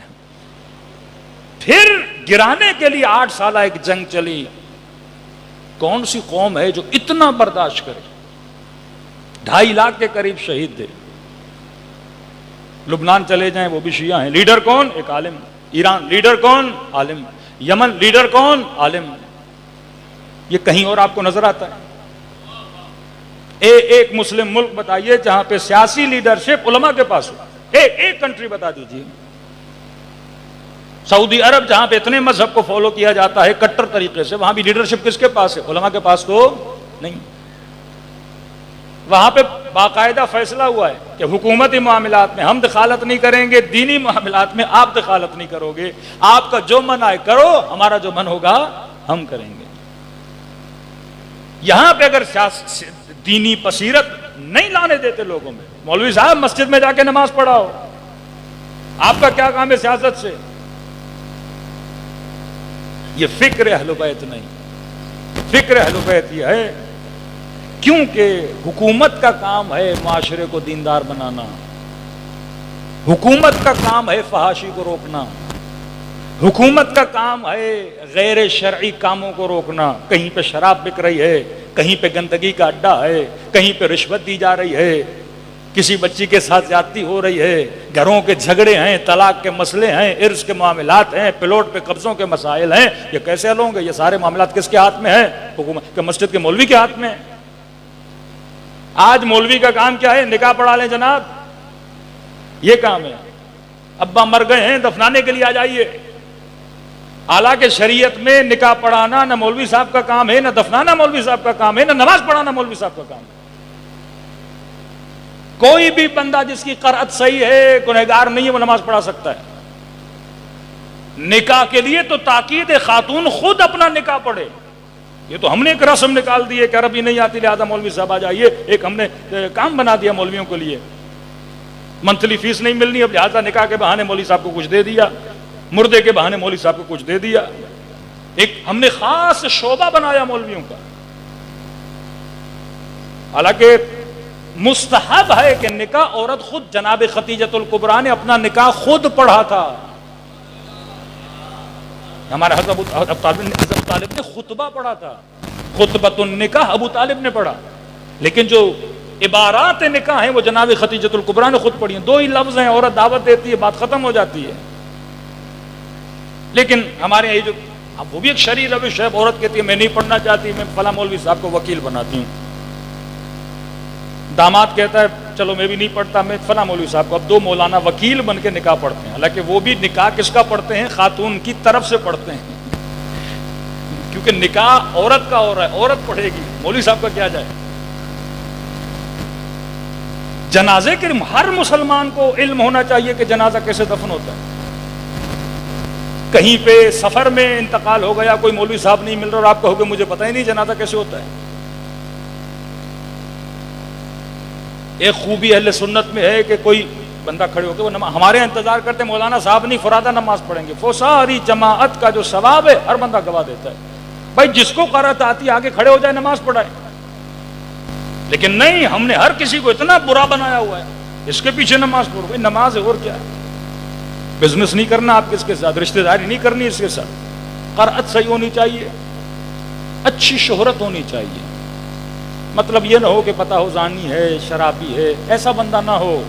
پھر گرانے کے لیے 8 سالہ ایک جنگ چلی۔ کون سی قوم ہے جو اتنا برداشت کرے؟ 2.5 لاکھ کے قریب شہید تھے۔ لبنان چلے جائیں وہ بھی شیعہ ہیں، لیڈر کون؟ ایک عالم۔ ایران لیڈر کون؟ عالم۔ یمن لیڈر کون؟ عالم۔ یہ کہیں اور آپ کو نظر آتا ہے؟ ایک مسلم ملک بتائیے جہاں پہ سیاسی لیڈرشپ علماء کے پاس ہو، ایک کنٹری بتا دیجیے۔ سعودی عرب جہاں پہ اتنے مذہب کو فالو کیا جاتا ہے کٹر طریقے سے، وہاں بھی لیڈرشپ کس کے پاس ہے؟ علماء کے پاس تو نہیں۔ وہاں پہ باقاعدہ فیصلہ ہوا ہے کہ حکومتی معاملات میں ہم دخالت نہیں کریں گے، دینی معاملات میں آپ دخالت نہیں کرو گے، آپ کا جو من آئے کرو، ہمارا جو من ہوگا ہم کریں گے۔ یہاں پہ اگر دینی بصیرت نہیں لانے دیتے لوگوں میں، مولوی صاحب مسجد میں جا کے نماز پڑھاؤ، آپ کا کیا کام ہے سیاست سے؟ یہ فکر اہل بیت نہیں، فکر اہل بیت یہ ہے کیونکہ حکومت کا کام ہے معاشرے کو دیندار بنانا، حکومت کا کام ہے فحاشی کو روکنا، حکومت کا کام ہے غیر شرعی کاموں کو روکنا۔ کہیں پہ شراب بک رہی ہے، کہیں پہ گندگی کا اڈا ہے، کہیں پہ رشوت دی جا رہی ہے، کسی بچی کے ساتھ زیادتی ہو رہی ہے، گھروں کے جھگڑے ہیں، طلاق کے مسئلے ہیں، ارث کے معاملات ہیں، پلاٹ پہ قبضوں کے مسائل ہیں، یہ کیسے حل ہوں گے؟ یہ سارے معاملات کس کے ہاتھ میں ہیں؟ حکومت کے، مسجد کے مولوی کے ہاتھ میں۔ آج مولوی کا کام کیا ہے؟ نکاح پڑھا لیں جناب، یہ کام ہے۔ ابا مر گئے ہیں دفنانے کے لیے آ جائیے۔ حالانکہ شریعت میں نکاح پڑھانا نہ مولوی صاحب کا کام ہے، نہ دفنانا مولوی صاحب کا کام ہے، نہ نماز پڑھانا مولوی صاحب کا کام ہے۔ کوئی بھی بندہ جس کی قرأت صحیح ہے، گنہگار نہیں ہے، وہ نماز پڑھا سکتا ہے۔ نکاح کے لیے تو تاکید خاتون خود اپنا نکاح پڑھے، یہ تو ہم نے ایک رسم نکال دی ہے کہ عربی نہیں آتی لہذا مولوی صاحب آ جائیے، ایک ہم نے کام بنا دیا مولویوں کے لیے۔ منتھلی فیس نہیں ملنی، اب لہذا نکاح کے بہانے مولوی صاحب کو کچھ دے دیا، مردے کے بہانے مولوی صاحب کو کچھ دے دیا۔ ایک ہم نے خاص شعبہ بنایا مولویوں کا۔ حالانکہ مستحب ہے کہ نکاح عورت خود، جناب ختیجۃ الکبریٰ نے اپنا نکاح خود پڑھا تھا۔ ہمارے حضرت ابو طالب نے خطبہ پڑھا تھا، خطبۃ النکاح ابو طالب نے پڑھا، لیکن جو عبارات نکاح ہیں وہ جناب خدیجۃ الکبریٰ نے خود پڑھی ہیں، 2 ہی لفظ ہیں، عورت دعوت دیتی ہے، بات ختم ہو جاتی ہے۔ لیکن ہمارے یہاں جو اب وہ بھی ایک شرعی روش ہے، عورت کہتی ہے میں نہیں پڑھنا چاہتی، میں فلاں مولوی صاحب کو وکیل بناتی ہوں، داماد کہتا ہے چلو میں بھی نہیں پڑھتا، میں فلاں مولوی صاحب کو، اب 2 مولانا وکیل بن کے نکاح پڑھتے ہیں، حالانکہ وہ بھی نکاح کس کا پڑھتے ہیں؟ خاتون کی طرف سے پڑھتے ہیں، کیونکہ نکاح عورت کا ہو رہا ہے، عورت پڑھے گی، مولوی صاحب کا کیا جائے۔ جنازے کے ہر مسلمان کو علم ہونا چاہیے کہ جنازہ کیسے دفن ہوتا ہے۔ کہیں پہ سفر میں انتقال ہو گیا، کوئی مولوی صاحب نہیں مل رہا اور آپ کہو گے مجھے پتہ ہی نہیں جنازہ کیسے ہوتا ہے۔ ایک خوبی اہل سنت میں ہے کہ کوئی بندہ کھڑے ہو کے وہ ہمارے انتظار کرتے مولانا صاحب نہیں فرادہ نماز پڑھیں گے، وہ ساری جماعت کا جو ثواب ہے ہر بندہ گواہ دیتا ہے، بھائی جس کو قرأت آتی ہے آگے کھڑے ہو جائے نماز پڑھائے۔ لیکن نہیں، ہم نے ہر کسی کو اتنا برا بنایا ہوا ہے، اس کے پیچھے نماز پڑھو، بھائی نماز ہے اور کیا ہے، بزنس نہیں کرنا آپ کس کے ساتھ، رشتہ داری نہیں کرنی اس کے ساتھ، قرأت صحیح ہونی چاہیے، اچھی شہرت ہونی چاہیے، مطلب یہ نہ ہو کہ پتہ ہو زانی ہے شرابی ہے، ایسا بندہ نہ ہو،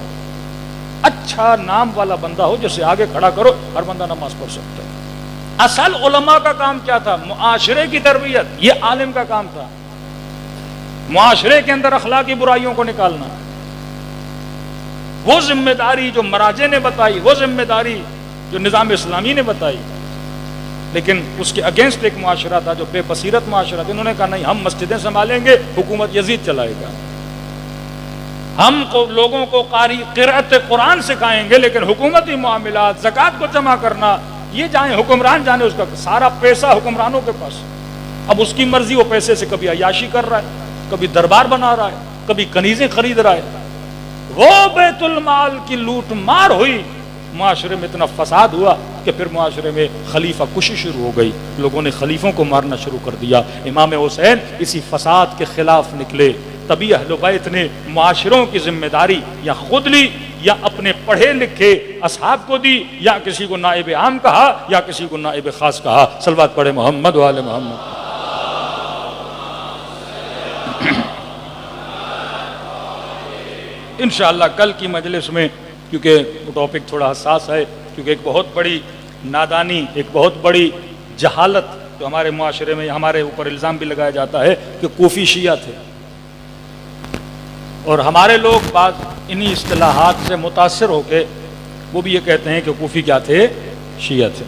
اچھا نام والا بندہ ہو جسے آگے کھڑا کرو ہر بندہ نماز پڑھ سکتا ہے۔ اصل علماء کا کام کیا تھا؟ معاشرے کی تربیت، یہ عالم کا کام تھا، معاشرے کے اندر اخلاقی برائیوں کو نکالنا، وہ ذمہ داری جو مراجع نے بتائی، وہ ذمہ داری جو نظام اسلامی نے بتائی، لیکن اس کے اگینسٹ ایک معاشرہ تھا جو بے بصیرت معاشرہ تھا، انہوں نے کہا نہیں ہم مسجدیں سنبھالیں گے، حکومت یزید چلائے گا، ہم کو لوگوں کو قرأت قرآن سکھائیں گے لیکن حکومتی معاملات، زکوٰۃ کو جمع کرنا یہ جائیں حکمران جانے، اس کا سارا پیسہ حکمرانوں کے پاس، اب اس کی مرضی، وہ پیسے سے کبھی عیاشی کر رہا ہے، کبھی دربار بنا رہا ہے، کبھی کنیزیں خرید رہا ہے، وہ بیت المال کی لوٹ مار ہوئی، معاشرے میں اتنا فساد ہوا کہ پھر معاشرے میں خلیفہ کشی شروع ہو گئی، لوگوں نے خلیفوں کو مارنا شروع کر دیا۔ امام حسین اسی فساد کے خلاف نکلے، تبھی اہل بیت نے معاشروں کی ذمہ داری یا خود لی یا اپنے پڑھے لکھے اصحاب کو دی، یا کسی کو نائب عام کہا یا کسی کو نائب خاص کہا۔ صلوات پڑھے محمد و آل محمد۔ انشاءاللہ کل کی مجلس میں، کیونکہ ٹاپک تھوڑا حساس ہے، کیونکہ ایک بہت بڑی نادانی، ایک بہت بڑی جہالت جو ہمارے معاشرے میں ہمارے اوپر الزام بھی لگایا جاتا ہے کہ کوفی شیعہ تھے، اور ہمارے لوگ بعض انہی اصطلاحات سے متاثر ہو کے وہ بھی یہ کہتے ہیں کہ کوفی کیا تھے؟ شیعہ تھے۔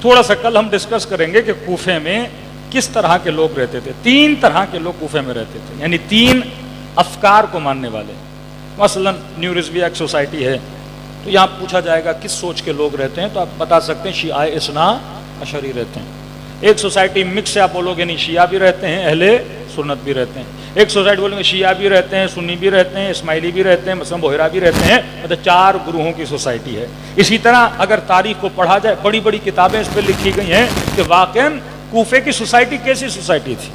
تھوڑا سا کل ہم ڈسکس کریں گے کہ کوفے میں کس طرح کے لوگ رہتے تھے۔ 3 طرح کے لوگ کوفے میں رہتے تھے، یعنی 3 افکار کو ماننے والے۔ مثلا نیو رضویہ ایک سوسائٹی ہے، تو یہاں پوچھا جائے گا کس سوچ کے لوگ رہتے ہیں، تو آپ بتا سکتے ہیں شیعہ اثنا عشری رہتے ہیں۔ ایک سوسائٹی مکس سے آپ بولو گے نہیں، شیعہ بھی رہتے ہیں، اہل سنت بھی رہتے ہیں۔ ایک سوسائٹی بولیں گے شیعہ بھی رہتے ہیں، سنی بھی رہتے ہیں، اسماعیلی بھی رہتے ہیں، مثلا بحیرہ بھی رہتے ہیں، مطلب 4 گروہوں کی سوسائٹی ہے۔ اسی طرح اگر تاریخ کو پڑھا جائے، بڑی بڑی کتابیں اس پہ لکھی گئی ہیں کہ واقعاً کوفے کی سوسائٹی کیسی سوسائٹی تھی،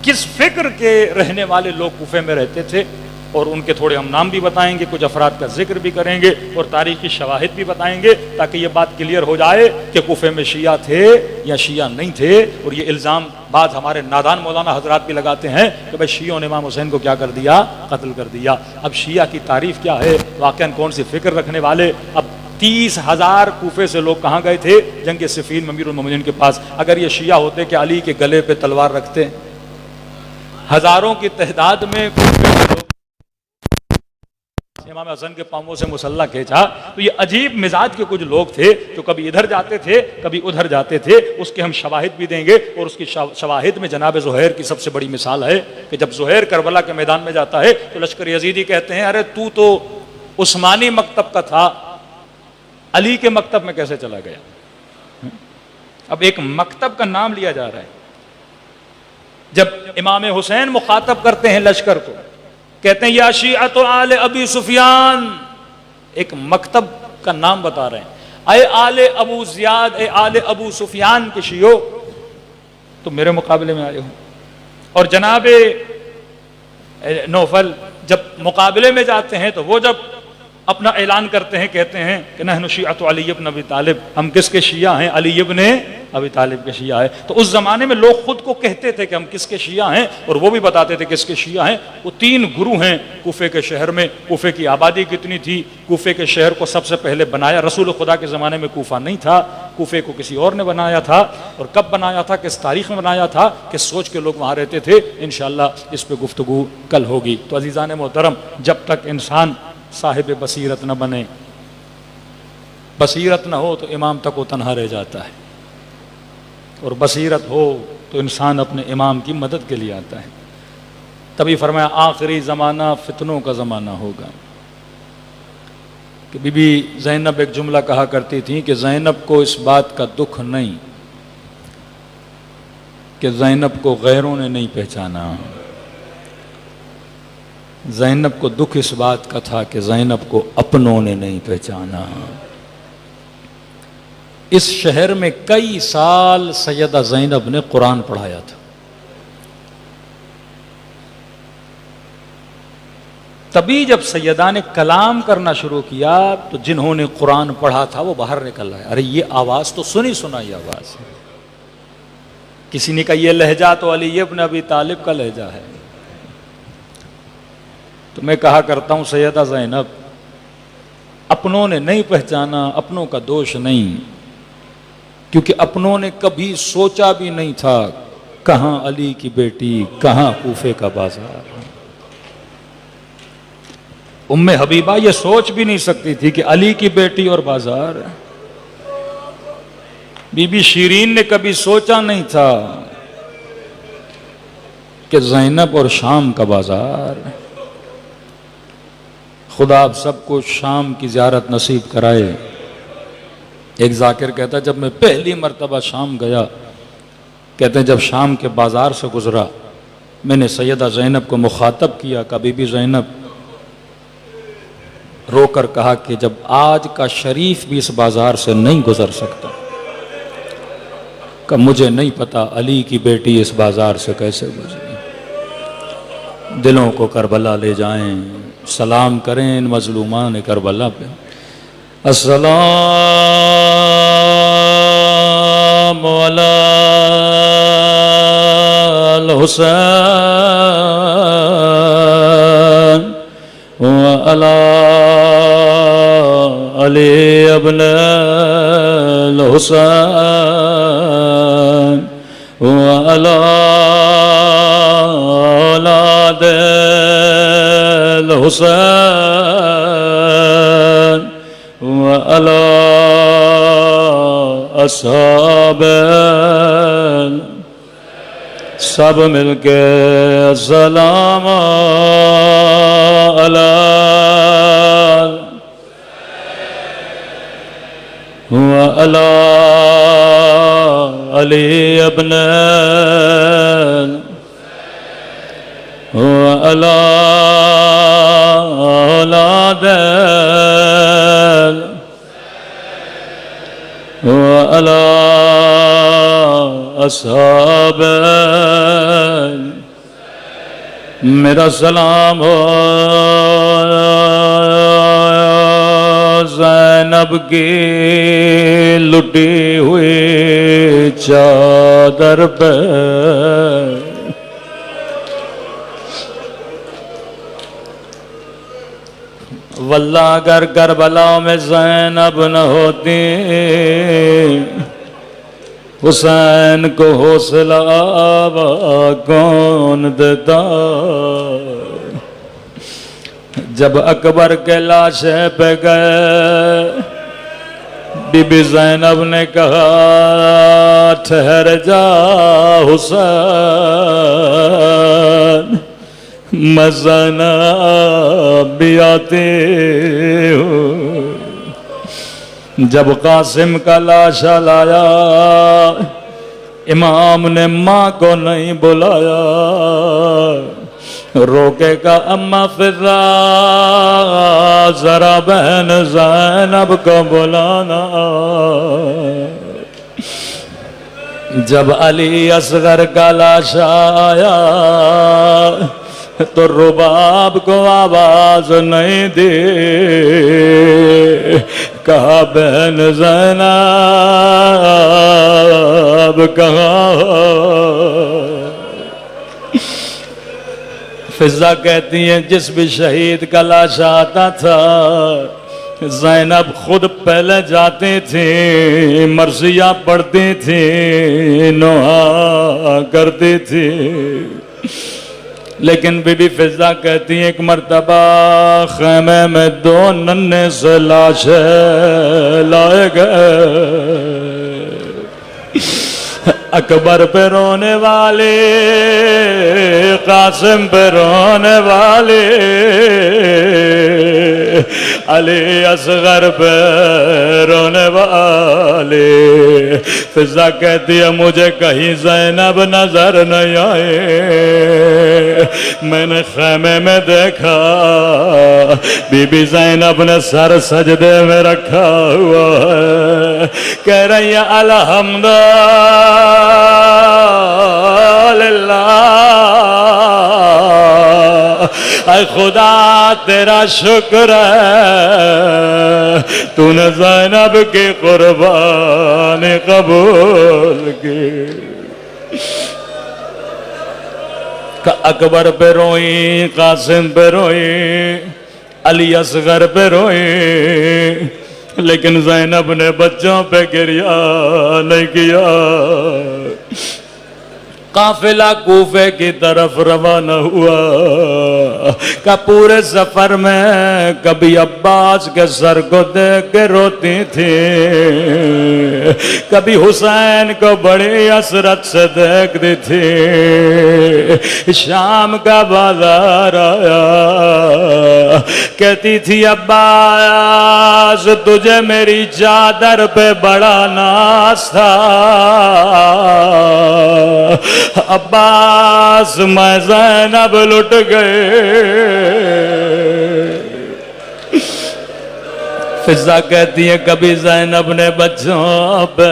کس فکر کے رہنے والے لوگ کوفے میں رہتے تھے، اور ان کے تھوڑے ہم نام بھی بتائیں گے، کچھ افراد کا ذکر بھی کریں گے اور تاریخی شواہد بھی بتائیں گے، تاکہ یہ بات کلیئر ہو جائے کہ کوفے میں شیعہ تھے یا شیعہ نہیں تھے۔ اور یہ الزام بعض ہمارے نادان مولانا حضرات بھی لگاتے ہیں کہ بھائی شیعوں نے امام حسین کو کیا کر دیا؟ قتل کر دیا۔ اب شیعہ کی تعریف کیا ہے، واقعاً کون سی فکر رکھنے والے؟ اب 30,000 کوفے سے لوگ کہاں گئے تھے؟ جنگ صفین میں امیر المومنین کے پاس۔ اگر یہ شیعہ ہوتے کہ علی کے گلے پہ تلوار رکھتے؟ ہزاروں کی تعداد میں امام حسن کے پاؤں سے مسلح کھینچا، تو یہ عجیب مزاج کے کچھ لوگ تھے جو کبھی ادھر جاتے تھے کبھی ادھر جاتے تھے۔ اس کے ہم شواہد بھی دیں گے، اور اس کی شواہد میں جناب زہیر کی سب سے بڑی مثال ہے کہ جب زہیر کربلا کے میدان میں جاتا ہے تو لشکر یزیدی کہتے ہیں ارے تو عثمانی مکتب کا تھا، علی کے مکتب میں کیسے چلا گیا؟ اب ایک مکتب کا نام لیا جا رہا ہے۔ جب امام حسین مخاطب کرتے ہیں لشکر کو، کہتے ہیں یا شیعۃ آل ابی سفیان، ایک مکتب کا نام بتا رہے ہیں، اے آل ابو زیاد، اے آل ابو سفیان کے شیعو، تو میرے مقابلے میں آئے ہو۔ اور جناب نوفل جب مقابلے میں جاتے ہیں تو وہ جب اپنا اعلان کرتے ہیں، کہتے ہیں کہ نحن شیعۃ علی ابن ابی طالب، ہم کس کے شیعہ ہیں؟ علی ابن ابی طالب کے شیعہ ہیں۔ تو اس زمانے میں لوگ خود کو کہتے تھے کہ ہم کس کے شیعہ ہیں، اور وہ بھی بتاتے تھے کس کے شیعہ ہیں۔ وہ 3 گروہ ہیں کوفے کے شہر میں۔ کوفے کی آبادی کتنی تھی؟ کوفے کے شہر کو سب سے پہلے بنایا رسول خدا کے زمانے میں کوفہ نہیں تھا، کوفے کو کسی اور نے بنایا تھا، اور کب بنایا تھا، کس تاریخ میں بنایا تھا، کس سوچ کے لوگ وہاں رہتے تھے، انشاءاللہ اس پہ گفتگو کل ہوگی۔ تو عزیزان محترم، جب تک انسان صاحب بصیرت نہ بنے، بصیرت نہ ہو تو امام تک وہ تنہا رہ جاتا ہے، اور بصیرت ہو تو انسان اپنے امام کی مدد کے لیے آتا ہے۔ تبھی فرمایا آخری زمانہ فتنوں کا زمانہ ہوگا۔ کہ بی بی زینب ایک جملہ کہا کرتی تھی کہ زینب کو اس بات کا دکھ نہیں کہ زینب کو غیروں نے نہیں پہچانا، زینب کو دکھ اس بات کا تھا کہ زینب کو اپنوں نے نہیں پہچانا۔ اس شہر میں کئی سال سیدہ زینب نے قرآن پڑھایا تھا۔ تبھی جب سیدہ نے کلام کرنا شروع کیا تو جنہوں نے قرآن پڑھا تھا وہ باہر نکل آئے۔ ارے یہ آواز تو سنی سنائی آواز ہے۔ کسی نے کہا یہ لہجہ تو علی ابن ابی طالب کا لہجہ ہے۔ تو میں کہا کرتا ہوں سیدہ زینب، اپنوں نے نہیں پہچانا، اپنوں کا دوش نہیں، کیونکہ اپنوں نے کبھی سوچا بھی نہیں تھا کہاں علی کی بیٹی، کہاں کوفے کا بازار۔ ام حبیبہ یہ سوچ بھی نہیں سکتی تھی کہ علی کی بیٹی اور بازار۔ بی بی شیرین نے کبھی سوچا نہیں تھا کہ زینب اور شام کا بازار۔ خدا آپ سب کو شام کی زیارت نصیب کرائے۔ ایک ذاکر کہتا ہے جب میں پہلی مرتبہ شام گیا، کہتے ہیں جب شام کے بازار سے گزرا میں نے سیدہ زینب کو مخاطب کیا کہ بی بی زینب، رو کر کہا کہ جب آج کا شریف بھی اس بازار سے نہیں گزر سکتا، کہ مجھے نہیں پتا علی کی بیٹی اس بازار سے کیسے گزری۔ دلوں کو کربلا لے جائیں، سلام کریں ان مظلومان کربلا پہ۔ السلام علی الحسین وعلی علی ابن الحسین وعلی اولاد الحسین وعلی اصحاب، سب مل کے السلام علی وعلی علی ابن وعلی اولاد وعلی اصحاب، میرا سلام ہو زینب کی لٹی ہوئی چادر پہ، واللہ اگر کربلا میں زینب نہ ہوتی حسین کو حوصلہ آبا کون دیتا۔ جب اکبر کے لاشے پہ گئے بی بی زینب نے کہا ٹھہر جا حسین، میں زینب بھی آتی ہوں۔ جب قاسم کا لاشا لایا امام نے ماں کو نہیں بلایا، روکے کا اما فضا ذرا بہن زینب کو بلانا۔ جب علی اصغر کا لاشا آیا تو رباب کو آواز نہیں دی، کہا بہن زینب کہاں؟ فضا کہتی ہیں جس بھی شہید کا لاش آتا تھا زینب خود پہلے جاتے تھے، مرثیہ پڑھتی تھی، نوحہ کرتی تھی، لیکن بی بی فضا کہتی ہیں ایک مرتبہ خیمے میں دو ننھے سے لاشیں لائے گئے، اکبر پہ رونے والے، قاسم پہ رونے والے، علی اصغر پہ رونے والے۔ فضا کہتی ہے مجھے کہیں زینب نظر نہیں آئے، میں نے خیمے میں دیکھا بی بی زینب نے سر سجدے میں رکھا ہوا ہے، کہہ رہی ہے الحمدللہ، اے خدا تیرا شکر ہے تو نے زینب کی قربانی قبول کی۔ اکبر پہ روئیں، قاسم پہ روئیں، علی اصغر پہ روئیں، لیکن زینب نے بچوں پہ گریہ نہیں کیا۔ قافلہ کوفے کی طرف روانہ ہوا، کہ پورے سفر میں کبھی عباس کے سر کو دیکھ کے روتی تھی، کبھی حسین کو بڑی حسرت سے دیکھتی تھی۔ شام کا بازار آیا، کہتی تھی عباس تجھے میری چادر پہ بڑا ناز تھا، عباس میں زینب لٹ گئے۔ فضا کہتی ہے کبھی زینب نے بچوں پہ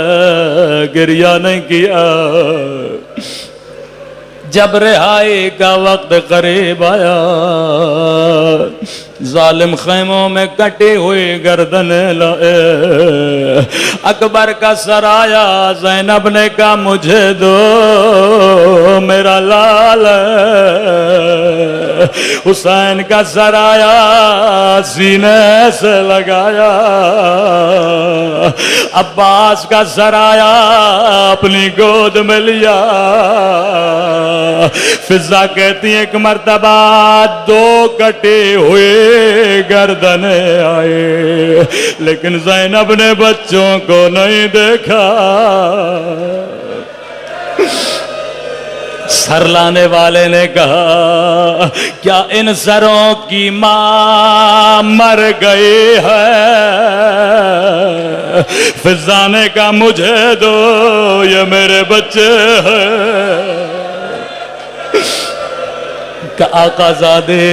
گریہ نہیں کیا۔ جب رہائی کا وقت قریب آیا، ظالم خیموں میں کٹی ہوئی گردنیں لائے، اکبر کا سر آیا، زینب نے کہا مجھے دو میرا لال ہے، حسین کا سر آیا، سینے سے لگایا، عباس کا سر آیا، اپنی گود میں لیا۔ فضا کہتی ہے ایک مرتبہ دو کٹے ہوئے گردنیں آئے، لیکن زینب نے بچوں کو نہیں دیکھا۔ سر لانے والے نے کہا کیا ان سروں کی ماں مر گئی ہے؟ فضا نے کہا مجھے دو یہ میرے بچے ہیں۔ کہ آقا زادے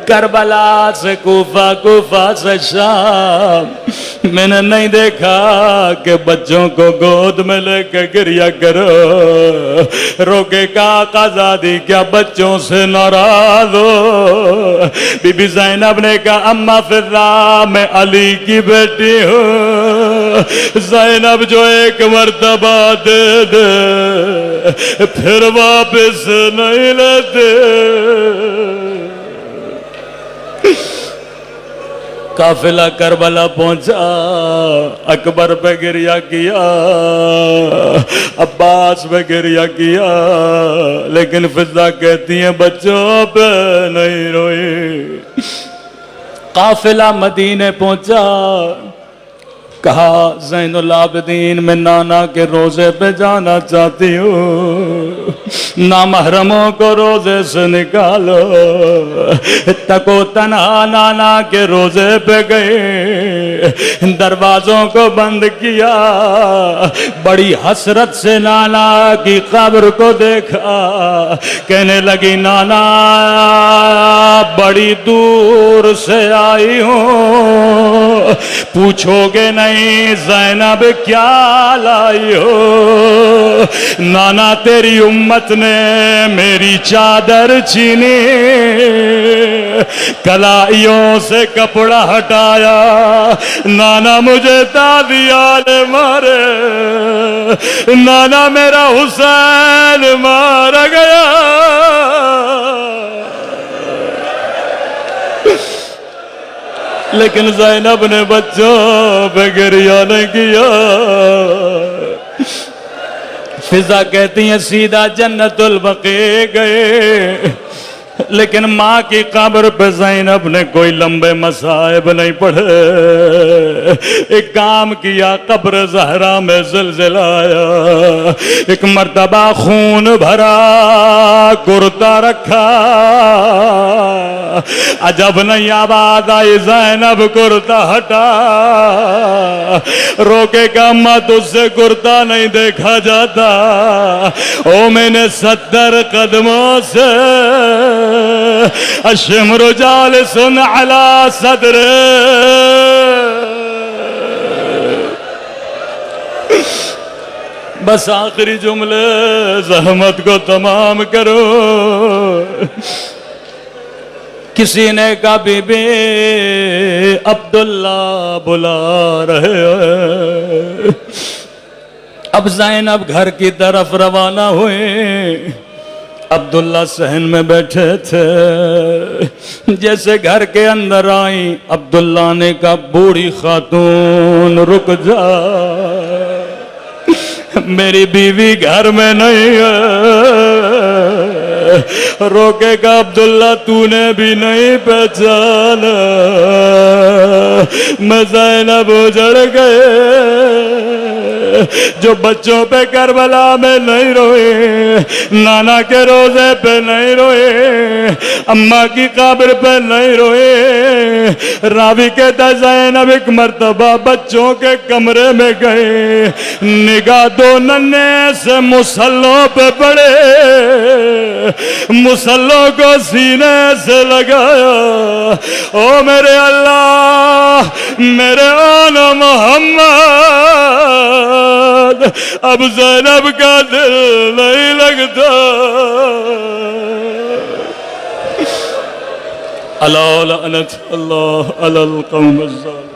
کربلا سے کوفہ، کوفہ سے شام، میں نے نہیں دیکھا کہ بچوں کو گود میں لے کے گریہ کرو۔ روکے کا آقا زادی کیا بچوں سے ناراض ہو؟ بی بی زینب نے کہا اماں فضا میں علی کی بیٹی ہوں، زینب جو ایک مرتبہ دے دے پھر واپس نہیں لیتے۔ قافلہ کربلا پہنچا، اکبر پہ گریہ کیا، عباس پہ گریہ کیا، لیکن فضا کہتی ہیں بچوں پہ نہیں روئی۔ قافلہ مدینے پہنچا، کہا زین العابدین میں نانا کے روزے پہ جانا چاہتی ہوں، نامحرموں کو روزے سے نکالو۔ تکو تنہا نانا کے روزے پہ گئے، دروازوں کو بند کیا، بڑی حسرت سے نانا کی قبر کو دیکھا، کہنے لگی نانا بڑی دور سے آئی ہوں، پوچھو گے نہیں زینب کیا لائی ہو؟ نانا تیری امت نے میری چادر چینی، کلائیوں سے کپڑا ہٹایا، نانا مجھے تادیال مارے، نانا میرا حسین مارا گیا۔ لیکن زینب نے بچوں پہ گریہ نہیں کیا۔ فضا کہتی ہیں سیدھا جنت البقیع گئے، لیکن ماں کی قبر پہ زینب نے کوئی لمبے مصائب نہیں پڑھے۔ ایک کام کیا، قبر زہرا میں زلزلہ آیا، ایک مرتبہ خون بھرا کرتا رکھا، عجب نہیں آواز آئی زینب کرتا ہٹا، روکے کا اماں تجھ سے کرتا نہیں دیکھا جاتا، او میں نے 70 قدموں سے الشمر جالس علی صدر، بس آخری جملے زحمت کو تمام کرو۔ کسی نے کہا بی بی عبداللہ بلا رہے ہیں۔ اب زینب گھر کی طرف روانہ ہوئے، عبداللہ صحن میں بیٹھے تھے، جیسے گھر کے اندر آئیں عبداللہ نے کہا بوڑھی خاتون رک جا، میری بیوی گھر میں نہیں ہے۔ روکے گا عبداللہ تو نے بھی نہیں پہچانا، میں زینب اجڑ گئے جو بچوں پہ کربلا میں نہیں روئے، نانا کے روزے پہ نہیں روئے، اماں کی قبر پہ نہیں روئے۔ راوی کہتا زینب ایک مرتبہ بچوں کے کمرے میں گئے، نگاہ دو ننے سے مصلوں پہ پڑے، مصلوں کو سینے سے لگایا، او میرے اللہ میرے آنا محمد، اب زینب کا دل نہیں لگتا۔ الا لعنت اللہ علی القوم الظالمین۔